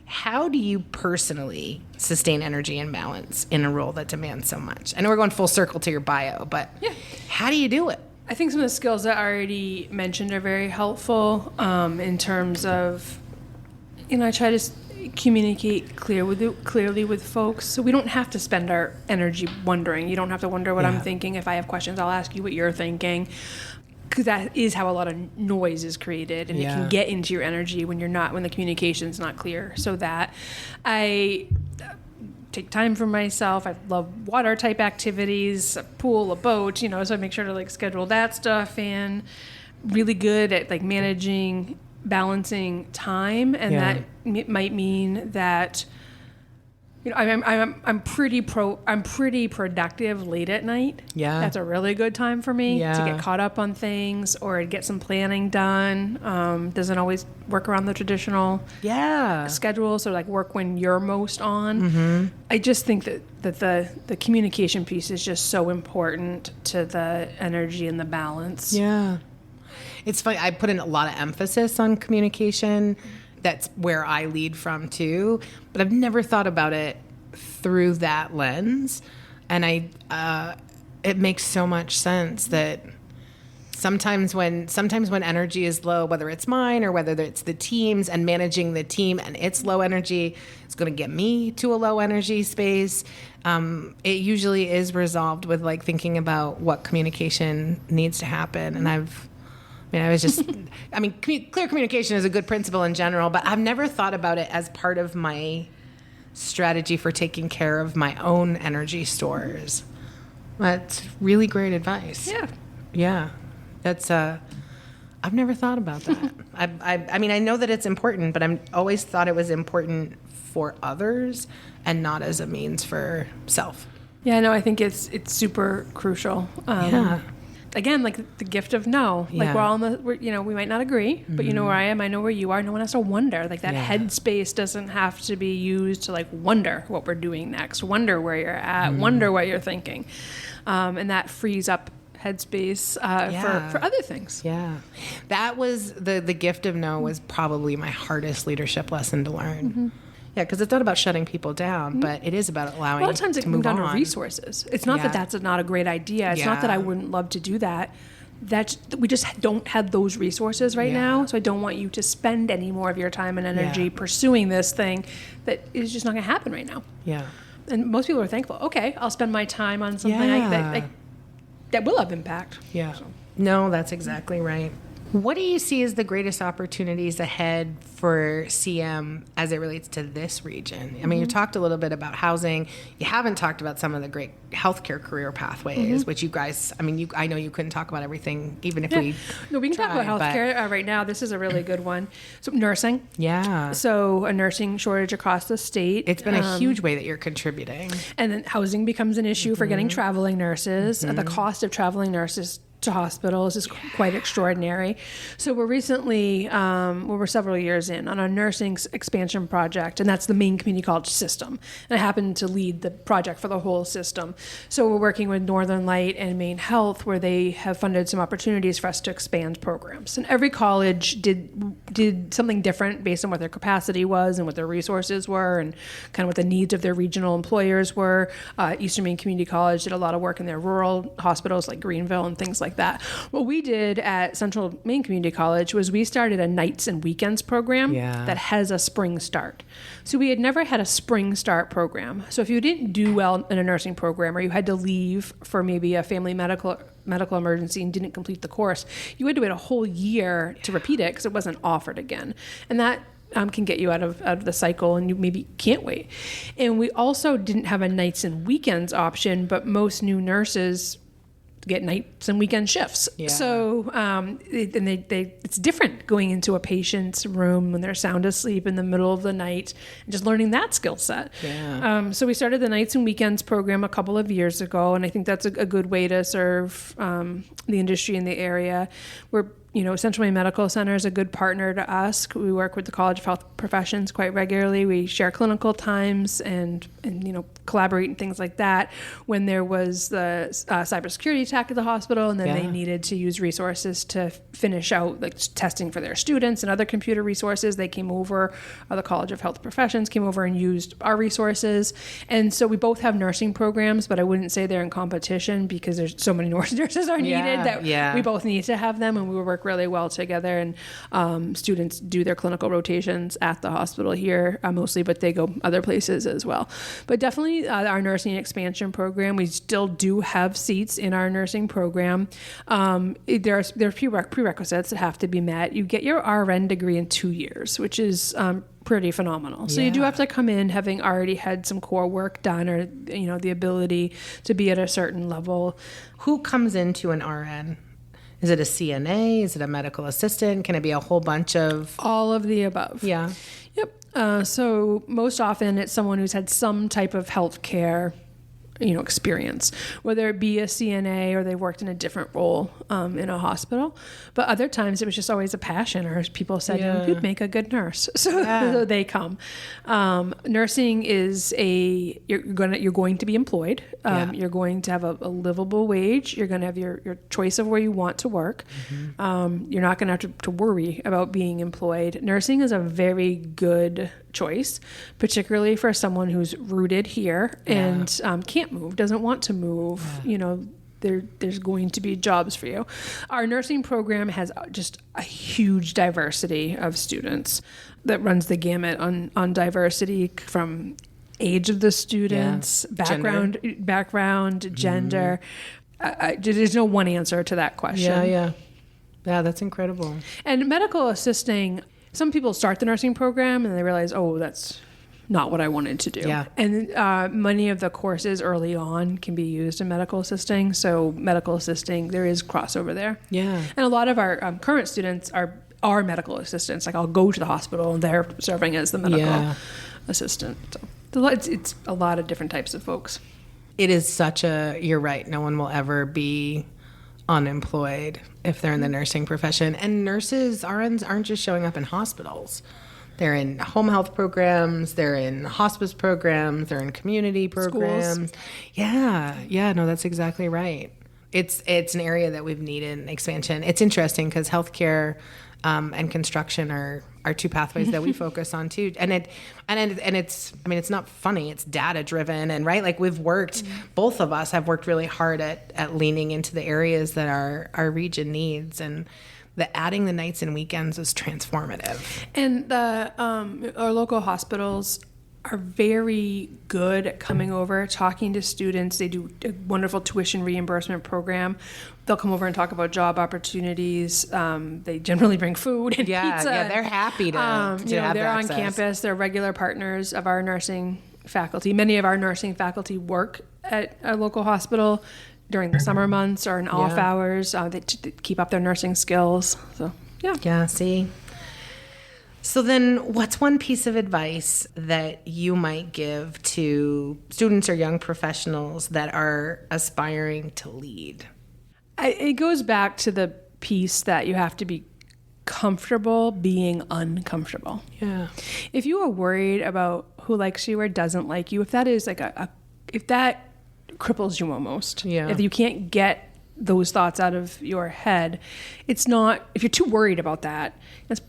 how do you personally sustain energy and balance in a role that demands so much? I know we're going full circle to your bio, but how do you do it? I think some of the skills that I already mentioned are very helpful in terms of, I try to communicate clearly with folks, so we don't have to spend our energy wondering. You don't have to wonder what I'm thinking. If I have questions, I'll ask you what you're thinking, because that is how a lot of noise is created, and it can get into your energy when the communication's not clear. So that I take time for myself. I love water type activities, a pool, a boat, so I make sure to schedule that stuff in. Really good at managing, balancing time, and that might mean that I'm pretty productive late at night. Yeah, that's a really good time for me to get caught up on things or get some planning done. Doesn't always work around the traditional schedule, so work when you're most on. Mm-hmm. I just think that the communication piece is just so important to the energy and the balance. Yeah. It's funny, I put in a lot of emphasis on communication. That's where I lead from too, but I've never thought about it through that lens. And it makes so much sense that sometimes when energy is low, whether it's mine or whether it's the team's, and managing the team and its low energy is going to get me to a low energy space. It usually is resolved with thinking about what communication needs to happen. And clear communication is a good principle in general, but I've never thought about it as part of my strategy for taking care of my own energy stores. That's really great advice. Yeah. Yeah. That's, I've never thought about that. I know that it's important, but I've always thought it was important for others and not as a means for self. Yeah, no, I think it's super crucial. Again, the gift of no. We might not agree, but you know where I am, I know where you are. No one has to wonder. That headspace doesn't have to be used to wonder what we're doing next, wonder where you're at, wonder what you're thinking. And that frees up headspace for other things. Yeah. That was the gift of no was probably my hardest leadership lesson to learn. Mm-hmm. Yeah, because it's not about shutting people down, but it is about allowing. A lot of times it comes down to resources. It's not that that's not a great idea. It's not that I wouldn't love to do that. We just don't have those resources right now. So I don't want you to spend any more of your time and energy pursuing this thing that is just not going to happen right now. Yeah. And most people are thankful. Okay, I'll spend my time on something that will have impact. Yeah. So. No, that's exactly right. What do you see as the greatest opportunities ahead for CM as it relates to this region? I mean, you talked a little bit about housing. You haven't talked about some of the great healthcare career pathways, which you guys, I know you couldn't talk about everything, even if we No, we can talk about healthcare right now. This is a really good one. So nursing. Yeah. So a nursing shortage across the state. It's been a huge way that you're contributing. And then housing becomes an issue for getting traveling nurses. The cost of traveling nurses to hospitals is quite extraordinary. So we're recently, we're several years in on a nursing expansion project, and that's the Maine Community College system. And I happen to lead the project for the whole system. So we're working with Northern Light and Maine Health, where they have funded some opportunities for us to expand programs. And every college did something different based on what their capacity was and what their resources were and kind of what the needs of their regional employers were. Eastern Maine Community College did a lot of work in their rural hospitals like Greenville and things like that. What we did at Central Maine Community College was we started a nights and weekends program that has a spring start. So we had never had a spring start program. So if you didn't do well in a nursing program or you had to leave for maybe a family medical emergency and didn't complete the course, you had to wait a whole year to repeat it because it wasn't offered again. And that can get you out of the cycle, and you maybe can't wait. And we also didn't have a nights and weekends option, but most new nurses get nights and weekend shifts. Yeah. So it's different going into a patient's room when they're sound asleep in the middle of the night and just learning that skill set. Yeah. So we started the nights and weekends program a couple of years ago, and I think that's a good way to serve the industry in the area. We're Central Maine Medical Center is a good partner to us. We work with the College of Health Professions quite regularly. We share clinical times and collaborate and things like that. When there was the cybersecurity attack at the hospital, and then they needed to use resources to finish out like testing for their students and other computer resources, they came over. The College of Health Professions came over and used our resources. And so we both have nursing programs, but I wouldn't say they're in competition because there's so many nurses are needed that we both need to have them, and we work really well together. And students do their clinical rotations at the hospital here mostly, but they go other places as well. But definitely our nursing expansion program, we still do have seats in our nursing program. There are prerequisites that have to be met. You get your RN degree in 2 years, which is pretty phenomenal. So you do have to come in having already had some core work done, or the ability to be at a certain level. Who comes into an RN? Is it a CNA? Is it a medical assistant? Can it be a whole bunch of... All of the above. Yeah. Yep. So most often it's someone who's had some type of healthcare experience, whether it be a CNA or they worked in a different role in a hospital. But other times it was just always a passion, or as people said, you'd make a good nurse. So they come. Nursing is you're going to be employed. You're going to have a livable wage. You're going to have your choice of where you want to work. You're not going to have to worry about being employed. Nursing is a very good choice, particularly for someone who's rooted here and can't move, doesn't want to move. There's going to be jobs for you. Our nursing program has just a huge diversity of students that runs the gamut on diversity, from age of the students, background, gender. There's no one answer to that question. Yeah, that's incredible. And medical assisting, some people start the nursing program and they realize, oh, that's not what I wanted to do. Yeah. And many of the courses early on can be used in medical assisting. So medical assisting, there is crossover there. Yeah. And a lot of our current students are medical assistants. Like, I'll go to the hospital and they're serving as the medical assistant. So it's a lot of different types of folks. It is you're right, no one will ever be unemployed if they're in the nursing profession. And nurses, RNs, aren't just showing up in hospitals. They're in home health programs, they're in hospice programs, they're in community programs. Schools. Yeah, no, that's exactly right. It's an area that we've needed an expansion. It's interesting because healthcare and construction are two pathways that we focus on too. And it's not funny, it's data driven, and right, like we've worked, both of us have worked really hard at leaning into the areas that our region needs, and adding the nights and weekends is transformative. And our local hospitals are very good at coming over, talking to students. They do a wonderful tuition reimbursement program. They'll come over and talk about job opportunities. They generally bring food and pizza. Yeah, they're happy to have they're access. on campus. They're regular partners of our nursing faculty. Many of our nursing faculty work at a local hospital during the summer months or in off hours. They keep up their nursing skills. So, Yeah, see? So then what's one piece of advice that you might give to students or young professionals that are aspiring to lead? It goes back to the piece that you have to be comfortable being uncomfortable. Yeah. If you are worried about who likes you or doesn't like you, if that is like if that cripples you almost, if you can't get those thoughts out of your head, if you're too worried about that, it's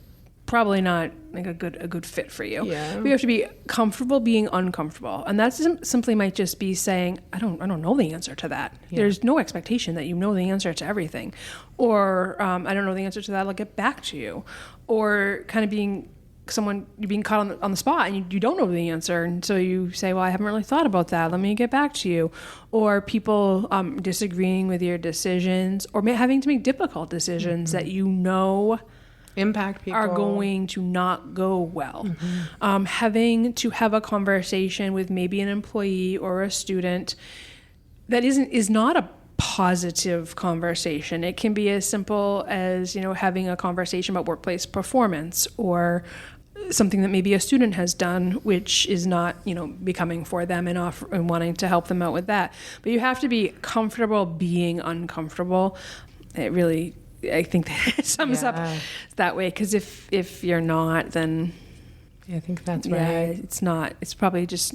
probably not like a good fit for you. Yeah. You have to be comfortable being uncomfortable, and that simply might just be saying, I don't know the answer to that. There's no expectation that you know the answer to everything, or I don't know the answer to that. I'll get back to you, or kind of being someone, you're being caught on the spot and you don't know the answer, and so you say, well, I haven't really thought about that, let me get back to you. Or people disagreeing with your decisions, or having to make difficult decisions that Impact people, are going to not go well. Having to have a conversation with maybe an employee or a student that is not a positive conversation. It can be as simple as having a conversation about workplace performance, or something that maybe a student has done which is not becoming for them, and wanting to help them out with that. But you have to be comfortable being uncomfortable. It really I think that sums up that way. Because if you're not, then I think that's yeah, right. it's not. It's probably just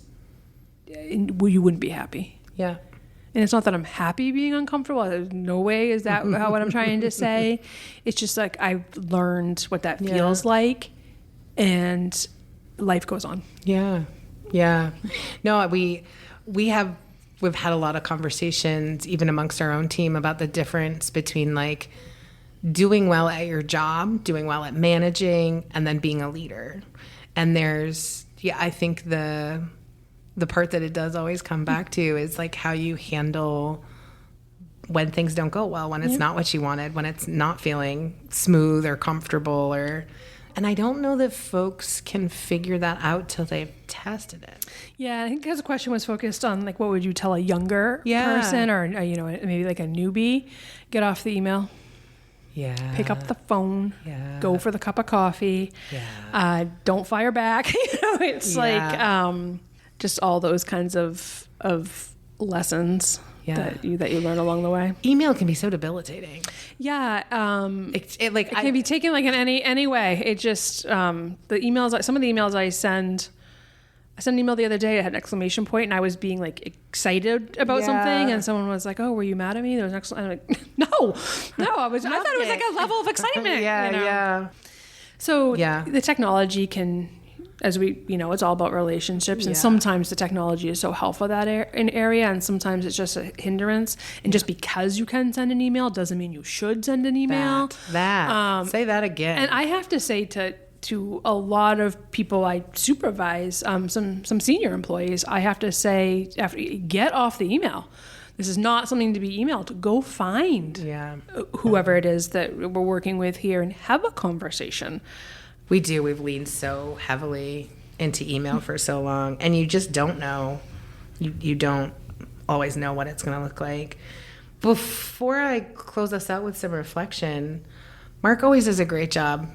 you wouldn't be happy. Yeah. And it's not that I'm happy being uncomfortable. There's no way is that what I'm trying to say. It's just like I've learned what that feels like, and life goes on. Yeah. Yeah. No, we've had a lot of conversations even amongst our own team about the difference between like doing well at your job, doing well at managing, and then being a leader. And I think the part that it does always come back to is like how you handle when things don't go well, when it's not what you wanted, when it's not feeling smooth or comfortable and I don't know that folks can figure that out till they've tested it. Yeah, I think because the question was focused on like what would you tell a younger person or maybe like a newbie, get off the email. Yeah. Pick up the phone. Yeah. Go for the cup of coffee. Yeah. Don't fire back. It's like just all those kinds of lessons that you learn along the way. Email can be so debilitating. Yeah, it can be taken like in any way. It just the emails. Some of the emails I sent an email the other day. It had an exclamation point, and I was being like excited about something, and someone was like, "Oh, were you mad at me?" There was an exclamation. I'm like, no. I thought it was like a level of excitement. Yeah. So the technology can, as we, it's all about relationships, and sometimes the technology is so helpful that in area, and sometimes it's just a hindrance. And just because you can send an email doesn't mean you should send an email. Say that again. And I have to say to a lot of people I supervise, some senior employees, I have to say, get off the email. This is not something to be emailed. Go find whoever it is that we're working with here and have a conversation. We do. We've leaned so heavily into email for so long, and you just don't know. You don't always know what it's going to look like. Before I close us out with some reflection, Mark always does a great job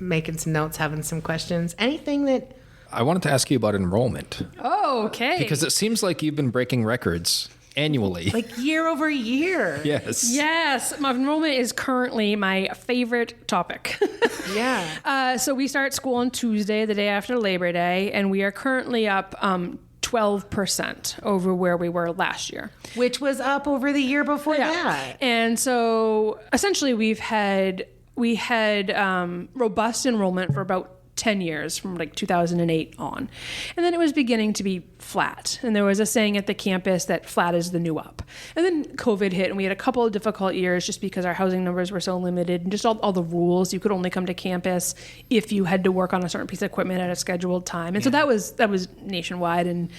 making some notes, having some questions. Anything that... I wanted to ask you about enrollment. Oh, okay. Because it seems like you've been breaking records annually. Like year over year. Yes. My enrollment is currently my favorite topic. So we start school on Tuesday, the day after Labor Day, and we are currently up 12% over where we were last year. Which was up over the year before that. And so essentially we had robust enrollment for about 10 years from like 2008 on. And then it was beginning to be flat. And there was a saying at the campus that flat is the new up. And then COVID hit, and we had a couple of difficult years just because our housing numbers were so limited, and just all the rules. You could only come to campus if you had to work on a certain piece of equipment at a scheduled time. And so that was nationwide, and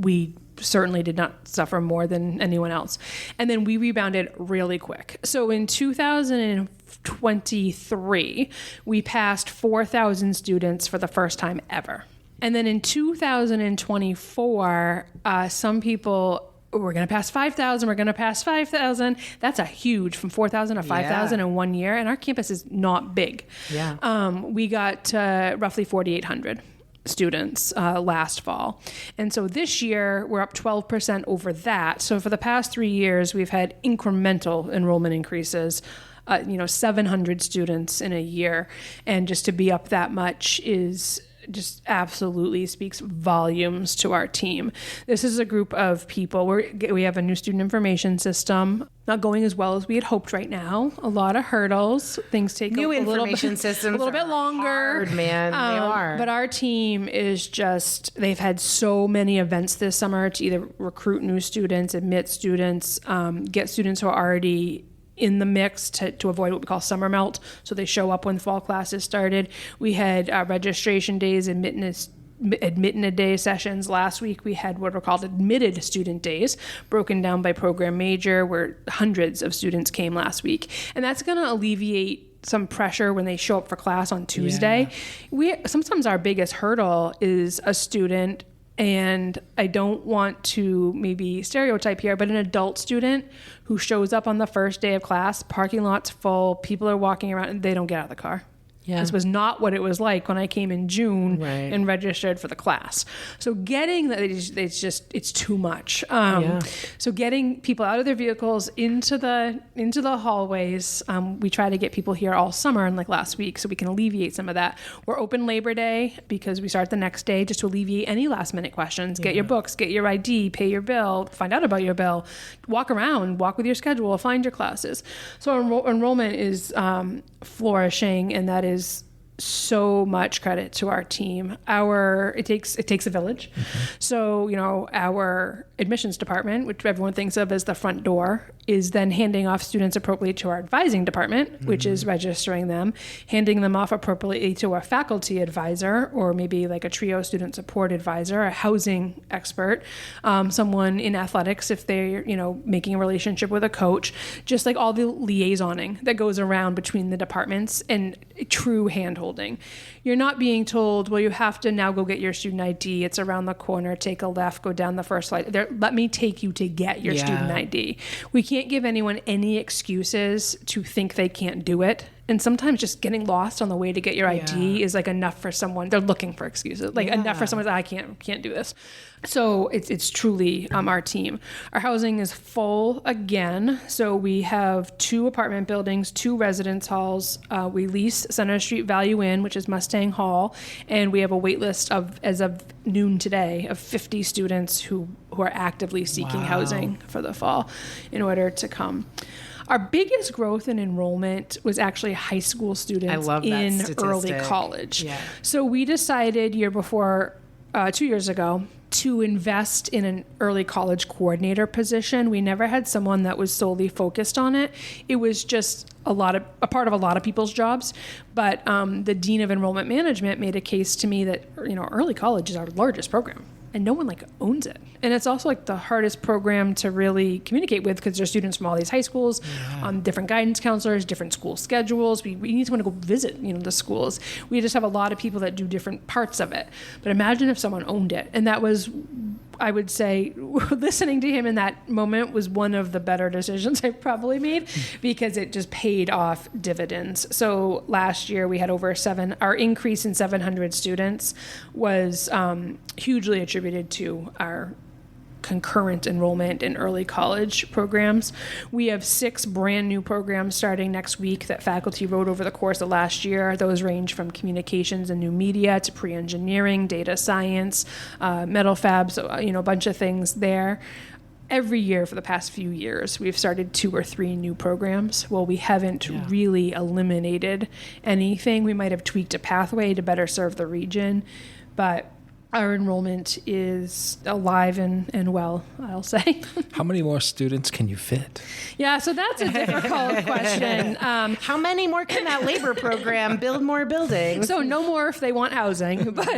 we certainly did not suffer more than anyone else. And then we rebounded really quick. So in 2023, we passed 4,000 students for the first time ever. And then in 2024, some people, we're going to pass 5,000, we're going to pass 5,000. That's a huge, from 4,000 to 5,000 in 1 year. And our campus is not big. We got roughly 4,800 students last fall. And so this year we're up 12% over that. So for the past 3 years, we've had incremental enrollment increases, 700 students in a year. And just to be up that much is just absolutely speaks volumes to our team. This is a group of people. We have a new student information system, not going as well as we had hoped right now. A lot of hurdles. Things take new a information systems a little bit longer. Hard, man. They are. But our team is they've had so many events this summer to either recruit new students, admit students, get students who are already in the mix to avoid what we call summer melt. So they show up when fall classes started. We had registration days, admitted day sessions. Last week we had what are called admitted student days, broken down by program major, where hundreds of students came last week. And that's going to alleviate some pressure when they show up for class on Tuesday. Sometimes our biggest hurdle is a student, and I don't want to maybe stereotype here, but an adult student who shows up on the first day of class, parking lot's full, people are walking around, and they don't get out of the car. Yeah. This was not what it was like when I came in June Right. and registered for the class. So getting that, it's too much. So getting people out of their vehicles into the hallways. We try to get people here all summer and like last week, so we can alleviate some of that. We're open Labor Day because we start the next day, just to alleviate any last minute questions. Get your books, get your ID, pay your bill, find out about your bill, walk around, walk with your schedule, find your classes. So enrollment is flourishing, and that is so much credit to our team. It takes a village. So, our admissions department, which everyone thinks of as the front door, is then handing off students appropriately to our advising department, which is registering them, handing them off appropriately to a faculty advisor, or maybe like a trio student support advisor, a housing expert, someone in athletics if they're, making a relationship with a coach, just like all the liaisoning that goes around between the departments and true hand-holding. You're not being told, well, you have to now go get your student ID. It's around the corner. Take a left, go down the first flight. Let me take you to get your student ID. We can't give anyone any excuses to think they can't do it. And sometimes just getting lost on the way to get your ID is like enough for someone. They're looking for excuses, enough for someone. I can't do this. So it's truly our team. Our housing is full again. So we have 2 apartment buildings, 2 residence halls. We lease Center Street Value Inn, which is Mustang Hall, and we have a wait list as of noon today of 50 students who are actively seeking housing for the fall in order to come. Our biggest growth in enrollment was actually high school students in early college. Yeah. So we decided 2 years ago, to invest in an early college coordinator position. We never had someone that was solely focused on it. It was just a part of a lot of people's jobs. But the Dean of Enrollment Management made a case to me that early college is our largest program, and no one owns it. And it's also the hardest program to really communicate with, because there's students from all these high schools, different guidance counselors, different school schedules. We need someone to go visit, the schools. We just have a lot of people that do different parts of it. But imagine if someone owned it. And that was, I would say, listening to him in that moment was one of the better decisions I've probably made, because it just paid off dividends. So last year we had our increase in 700 students was hugely attributed to our concurrent enrollment in early college programs. We have 6 brand new programs starting next week that faculty wrote over the course of last year. Those range from communications and new media to pre-engineering, data science, metal fabs, a bunch of things there. Every year for the past few years, we've started 2 or 3 new programs. Well, we haven't really eliminated anything. We might have tweaked a pathway to better serve the region, but our enrollment is alive and well, I'll say. How many more students can you fit? Yeah, so that's a difficult question. How many more can that labor program build more buildings? So no more if they want housing. But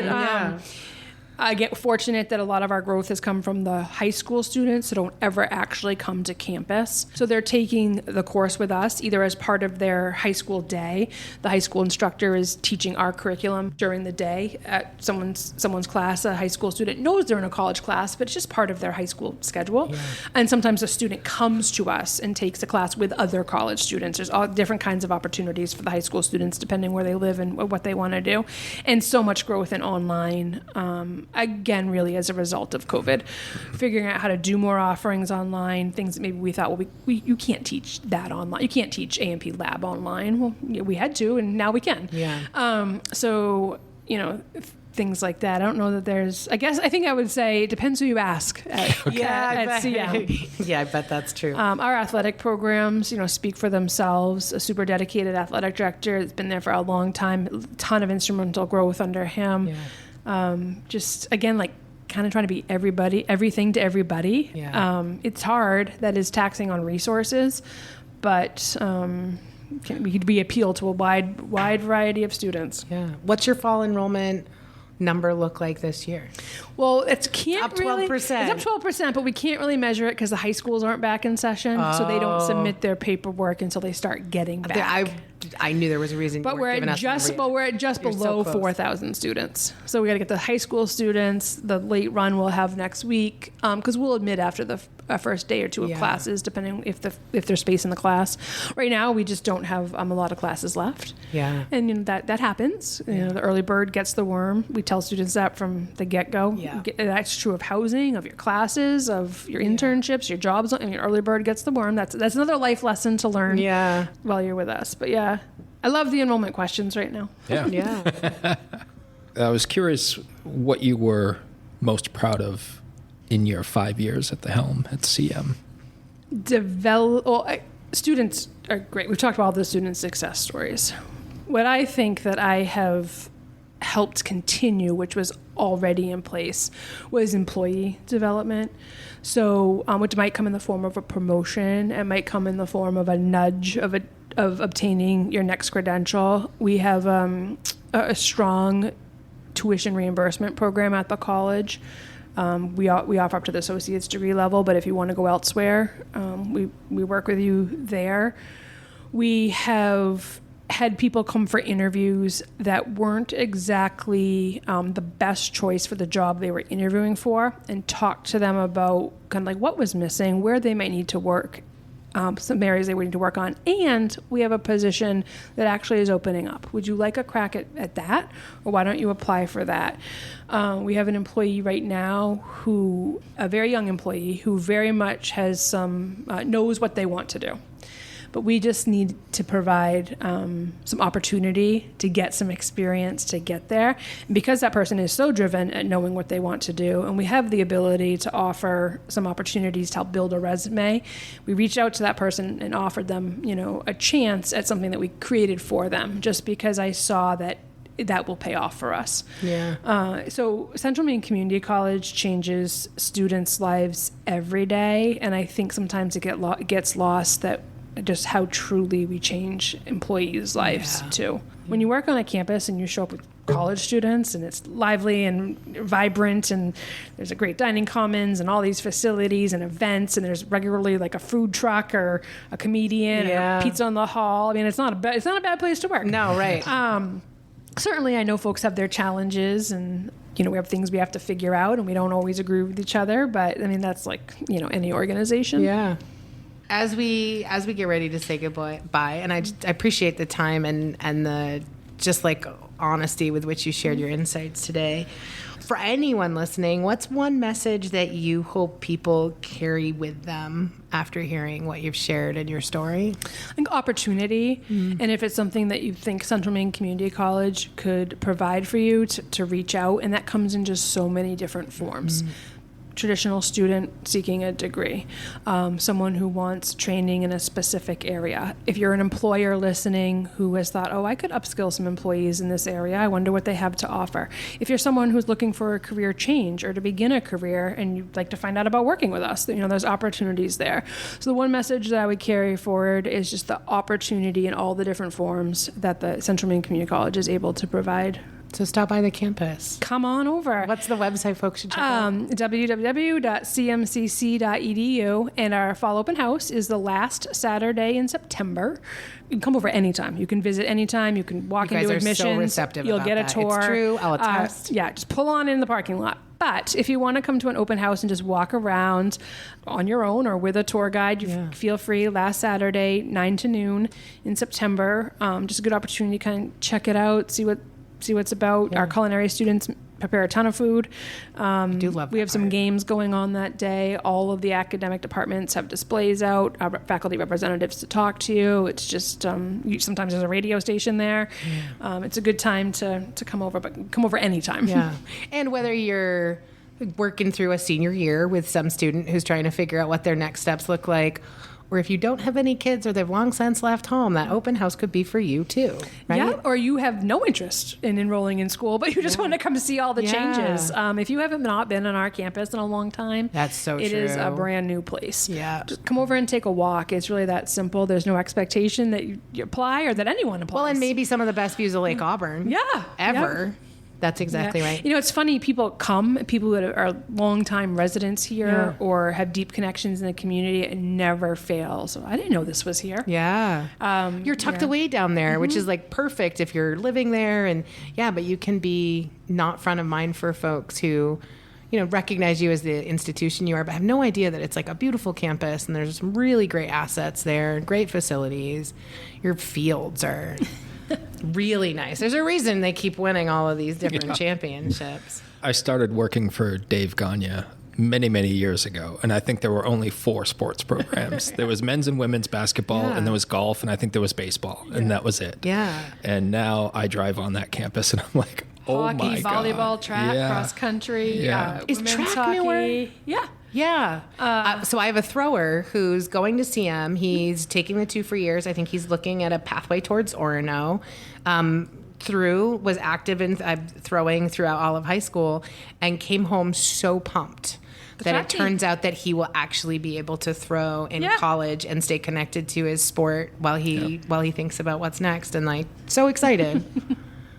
I get fortunate that a lot of our growth has come from the high school students that don't ever actually come to campus. So they're taking the course with us either as part of their high school day. The high school instructor is teaching our curriculum during the day at someone's class. A high school student knows they're in a college class, but it's just part of their high school schedule. Yeah. And sometimes a student comes to us and takes a class with other college students. There's all different kinds of opportunities for the high school students depending where they live and what they want to do. And so much growth in online. Again, really as a result of COVID, figuring out how to do more offerings online, things that maybe we thought, you can't teach that online. You can't teach A&P Lab online. Well, we had to, and now we can. Yeah. So, things like that. I don't know that there's, I think I would say it depends who you ask at CM. Yeah, I bet that's true. Our athletic programs, speak for themselves. A super dedicated athletic director that's been there for a long time, a ton of instrumental growth under him. Yeah. Just again, kind of trying to be everything to everybody. Yeah. It's hard. That is taxing on resources, but we could be appeal to a wide variety of students. Yeah. What's your fall enrollment number look like this year? Well, up 12%. It's up 12%, but we can't really measure it because the high schools aren't back in session, so they don't submit their paperwork until they start getting back. I knew there was a reason. But we're at just below 4,000 students. So we got to get the high school students. The late run we'll have next week because we'll admit after a first day or two of classes, depending if there's space in the class. Right now, we just don't have a lot of classes left. Yeah. And that happens. The early bird gets the worm. We tell students that from the get-go. Yeah. That's true of housing, of your classes, of your internships, your jobs. I mean, early bird gets the worm. That's another life lesson to learn while you're with us. But yeah, I love the enrollment questions right now. Yeah. Yeah. I was curious what you were most proud of in your 5 years at the helm at CM. Students are great. We've talked about all the student success stories. What I think that I have helped continue, which was already in place, was employee development. So, which might come in the form of a promotion, it might come in the form of a nudge of obtaining your next credential. We have a strong tuition reimbursement program at the college. We offer up to the associate's degree level, but if you want to go elsewhere, we work with you there. We have had people come for interviews that weren't exactly the best choice for the job they were interviewing for, and talk to them about kind of like what was missing, where they might need to work, some areas they would need to work on. And we have a position that actually is opening up. Would you like a crack at that? Or why don't you apply for that? We have an employee right now a very young employee who very much has knows what they want to do. But we just need to provide some opportunity to get some experience to get there. And because that person is so driven at knowing what they want to do, and we have the ability to offer some opportunities to help build a resume, we reached out to that person and offered them, a chance at something that we created for them, just because I saw that will pay off for us. Yeah. So Central Maine Community College changes students' lives every day, and I think sometimes it gets lost that just how truly we change employees' lives too. When you work on a campus and you show up with college students and it's lively and vibrant and there's a great dining commons and all these facilities and events and there's regularly like a food truck or a comedian or pizza on the hall. I mean, it's not a bad place to work. No, right. Certainly I know folks have their challenges and we have things we have to figure out and we don't always agree with each other, but I mean, that's like, any organization. Yeah. As we get ready to say goodbye, and I appreciate the time and the just like honesty with which you shared your insights today. For anyone listening, what's one message that you hope people carry with them after hearing what you've shared in your story? I think opportunity, and if it's something that you think Central Maine Community College could provide for you, to reach out, and that comes in just so many different forms. Traditional student seeking a degree, someone who wants training in a specific area. If you're an employer listening who has thought, I could upskill some employees in this area, I wonder what they have to offer. If you're someone who's looking for a career change or to begin a career and you'd like to find out about working with us, there's opportunities there. So the one message that I would carry forward is just the opportunity in all the different forms that the Central Maine Community College is able to provide. So stop by the campus. Come on over. What's the website folks should check out? www.cmcc.edu. And our fall open house is the last Saturday in September. You can come over anytime. You can visit anytime. You can walk into admissions. You guys are so receptive You'll about get a that. tour. It's true. I'll attest. Just pull on in the parking lot. But if you want to come to an open house and just walk around on your own or with a tour guide, you feel free. Last Saturday, 9 to noon in September. Just a good opportunity to kind of check it out, see what's about. Our culinary students prepare a ton of food. I do love we have some games going on that day. All of the academic departments have displays out, our faculty representatives to talk to you. It's just sometimes there's a radio station there. It's a good time to come over, but come over anytime. Yeah. And whether you're working through a senior year with some student who's trying to figure out what their next steps look like, or if you don't have any kids or they've long since left home, that open house could be for you too, right? Yeah, or you have no interest in enrolling in school, but you just want to come see all the changes. If you haven't not been on our campus in a long time, that's so true. It is a brand new place. Yeah. Just come over and take a walk. It's really that simple. There's no expectation that you apply or that anyone applies. Well, and maybe some of the best views of Lake Auburn. Ever. Yeah. That's exactly right. It's funny. People that are longtime residents here or have deep connections in the community. It never fails. So I didn't know this was here. Yeah. You're tucked away down there, which is like perfect if you're living there. And but you can be not front of mind for folks who, recognize you as the institution you are, but have no idea that it's like a beautiful campus and there's some really great assets there, great facilities. Your fields are really nice. There's a reason they keep winning all of these different championships. I started working for Dave Gagne many, many years ago, and I think there were only 4 sports programs. There was men's and women's basketball, and there was golf, and I think there was baseball, and that was it. Yeah. And now I drive on that campus, and I'm like, oh Hockey, my God. volleyball, track, cross country, Is women's track hockey. newer? Yeah. Yeah. So I have a thrower who's going to CM. He's taking the 2 for years. I think he's looking at a pathway towards Orono. Was active in throwing throughout all of high school and came home so pumped that it turns out that he will actually be able to throw in college and stay connected to his sport while he thinks about what's next, and like so excited.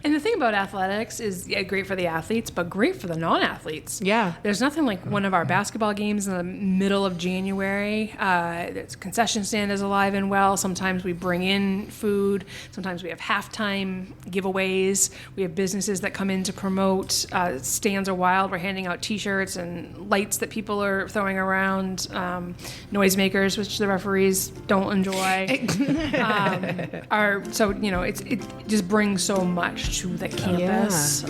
And the thing about athletics is great for the athletes, but great for the non-athletes. Yeah. There's nothing like one of our basketball games in the middle of January. The concession stand is alive and well. Sometimes we bring in food. Sometimes we have halftime giveaways. We have businesses that come in to promote. Stands are wild. We're handing out T-shirts and lights that people are throwing around. Noisemakers, which the referees don't enjoy. It just brings so much to the campus.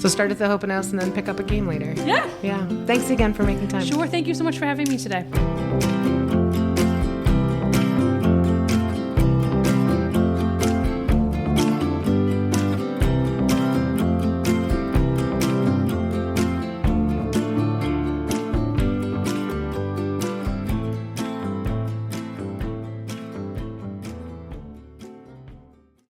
So start at the open house and then pick up a game later. Yeah. Thanks again for making time. Sure. Thank you so much for having me today.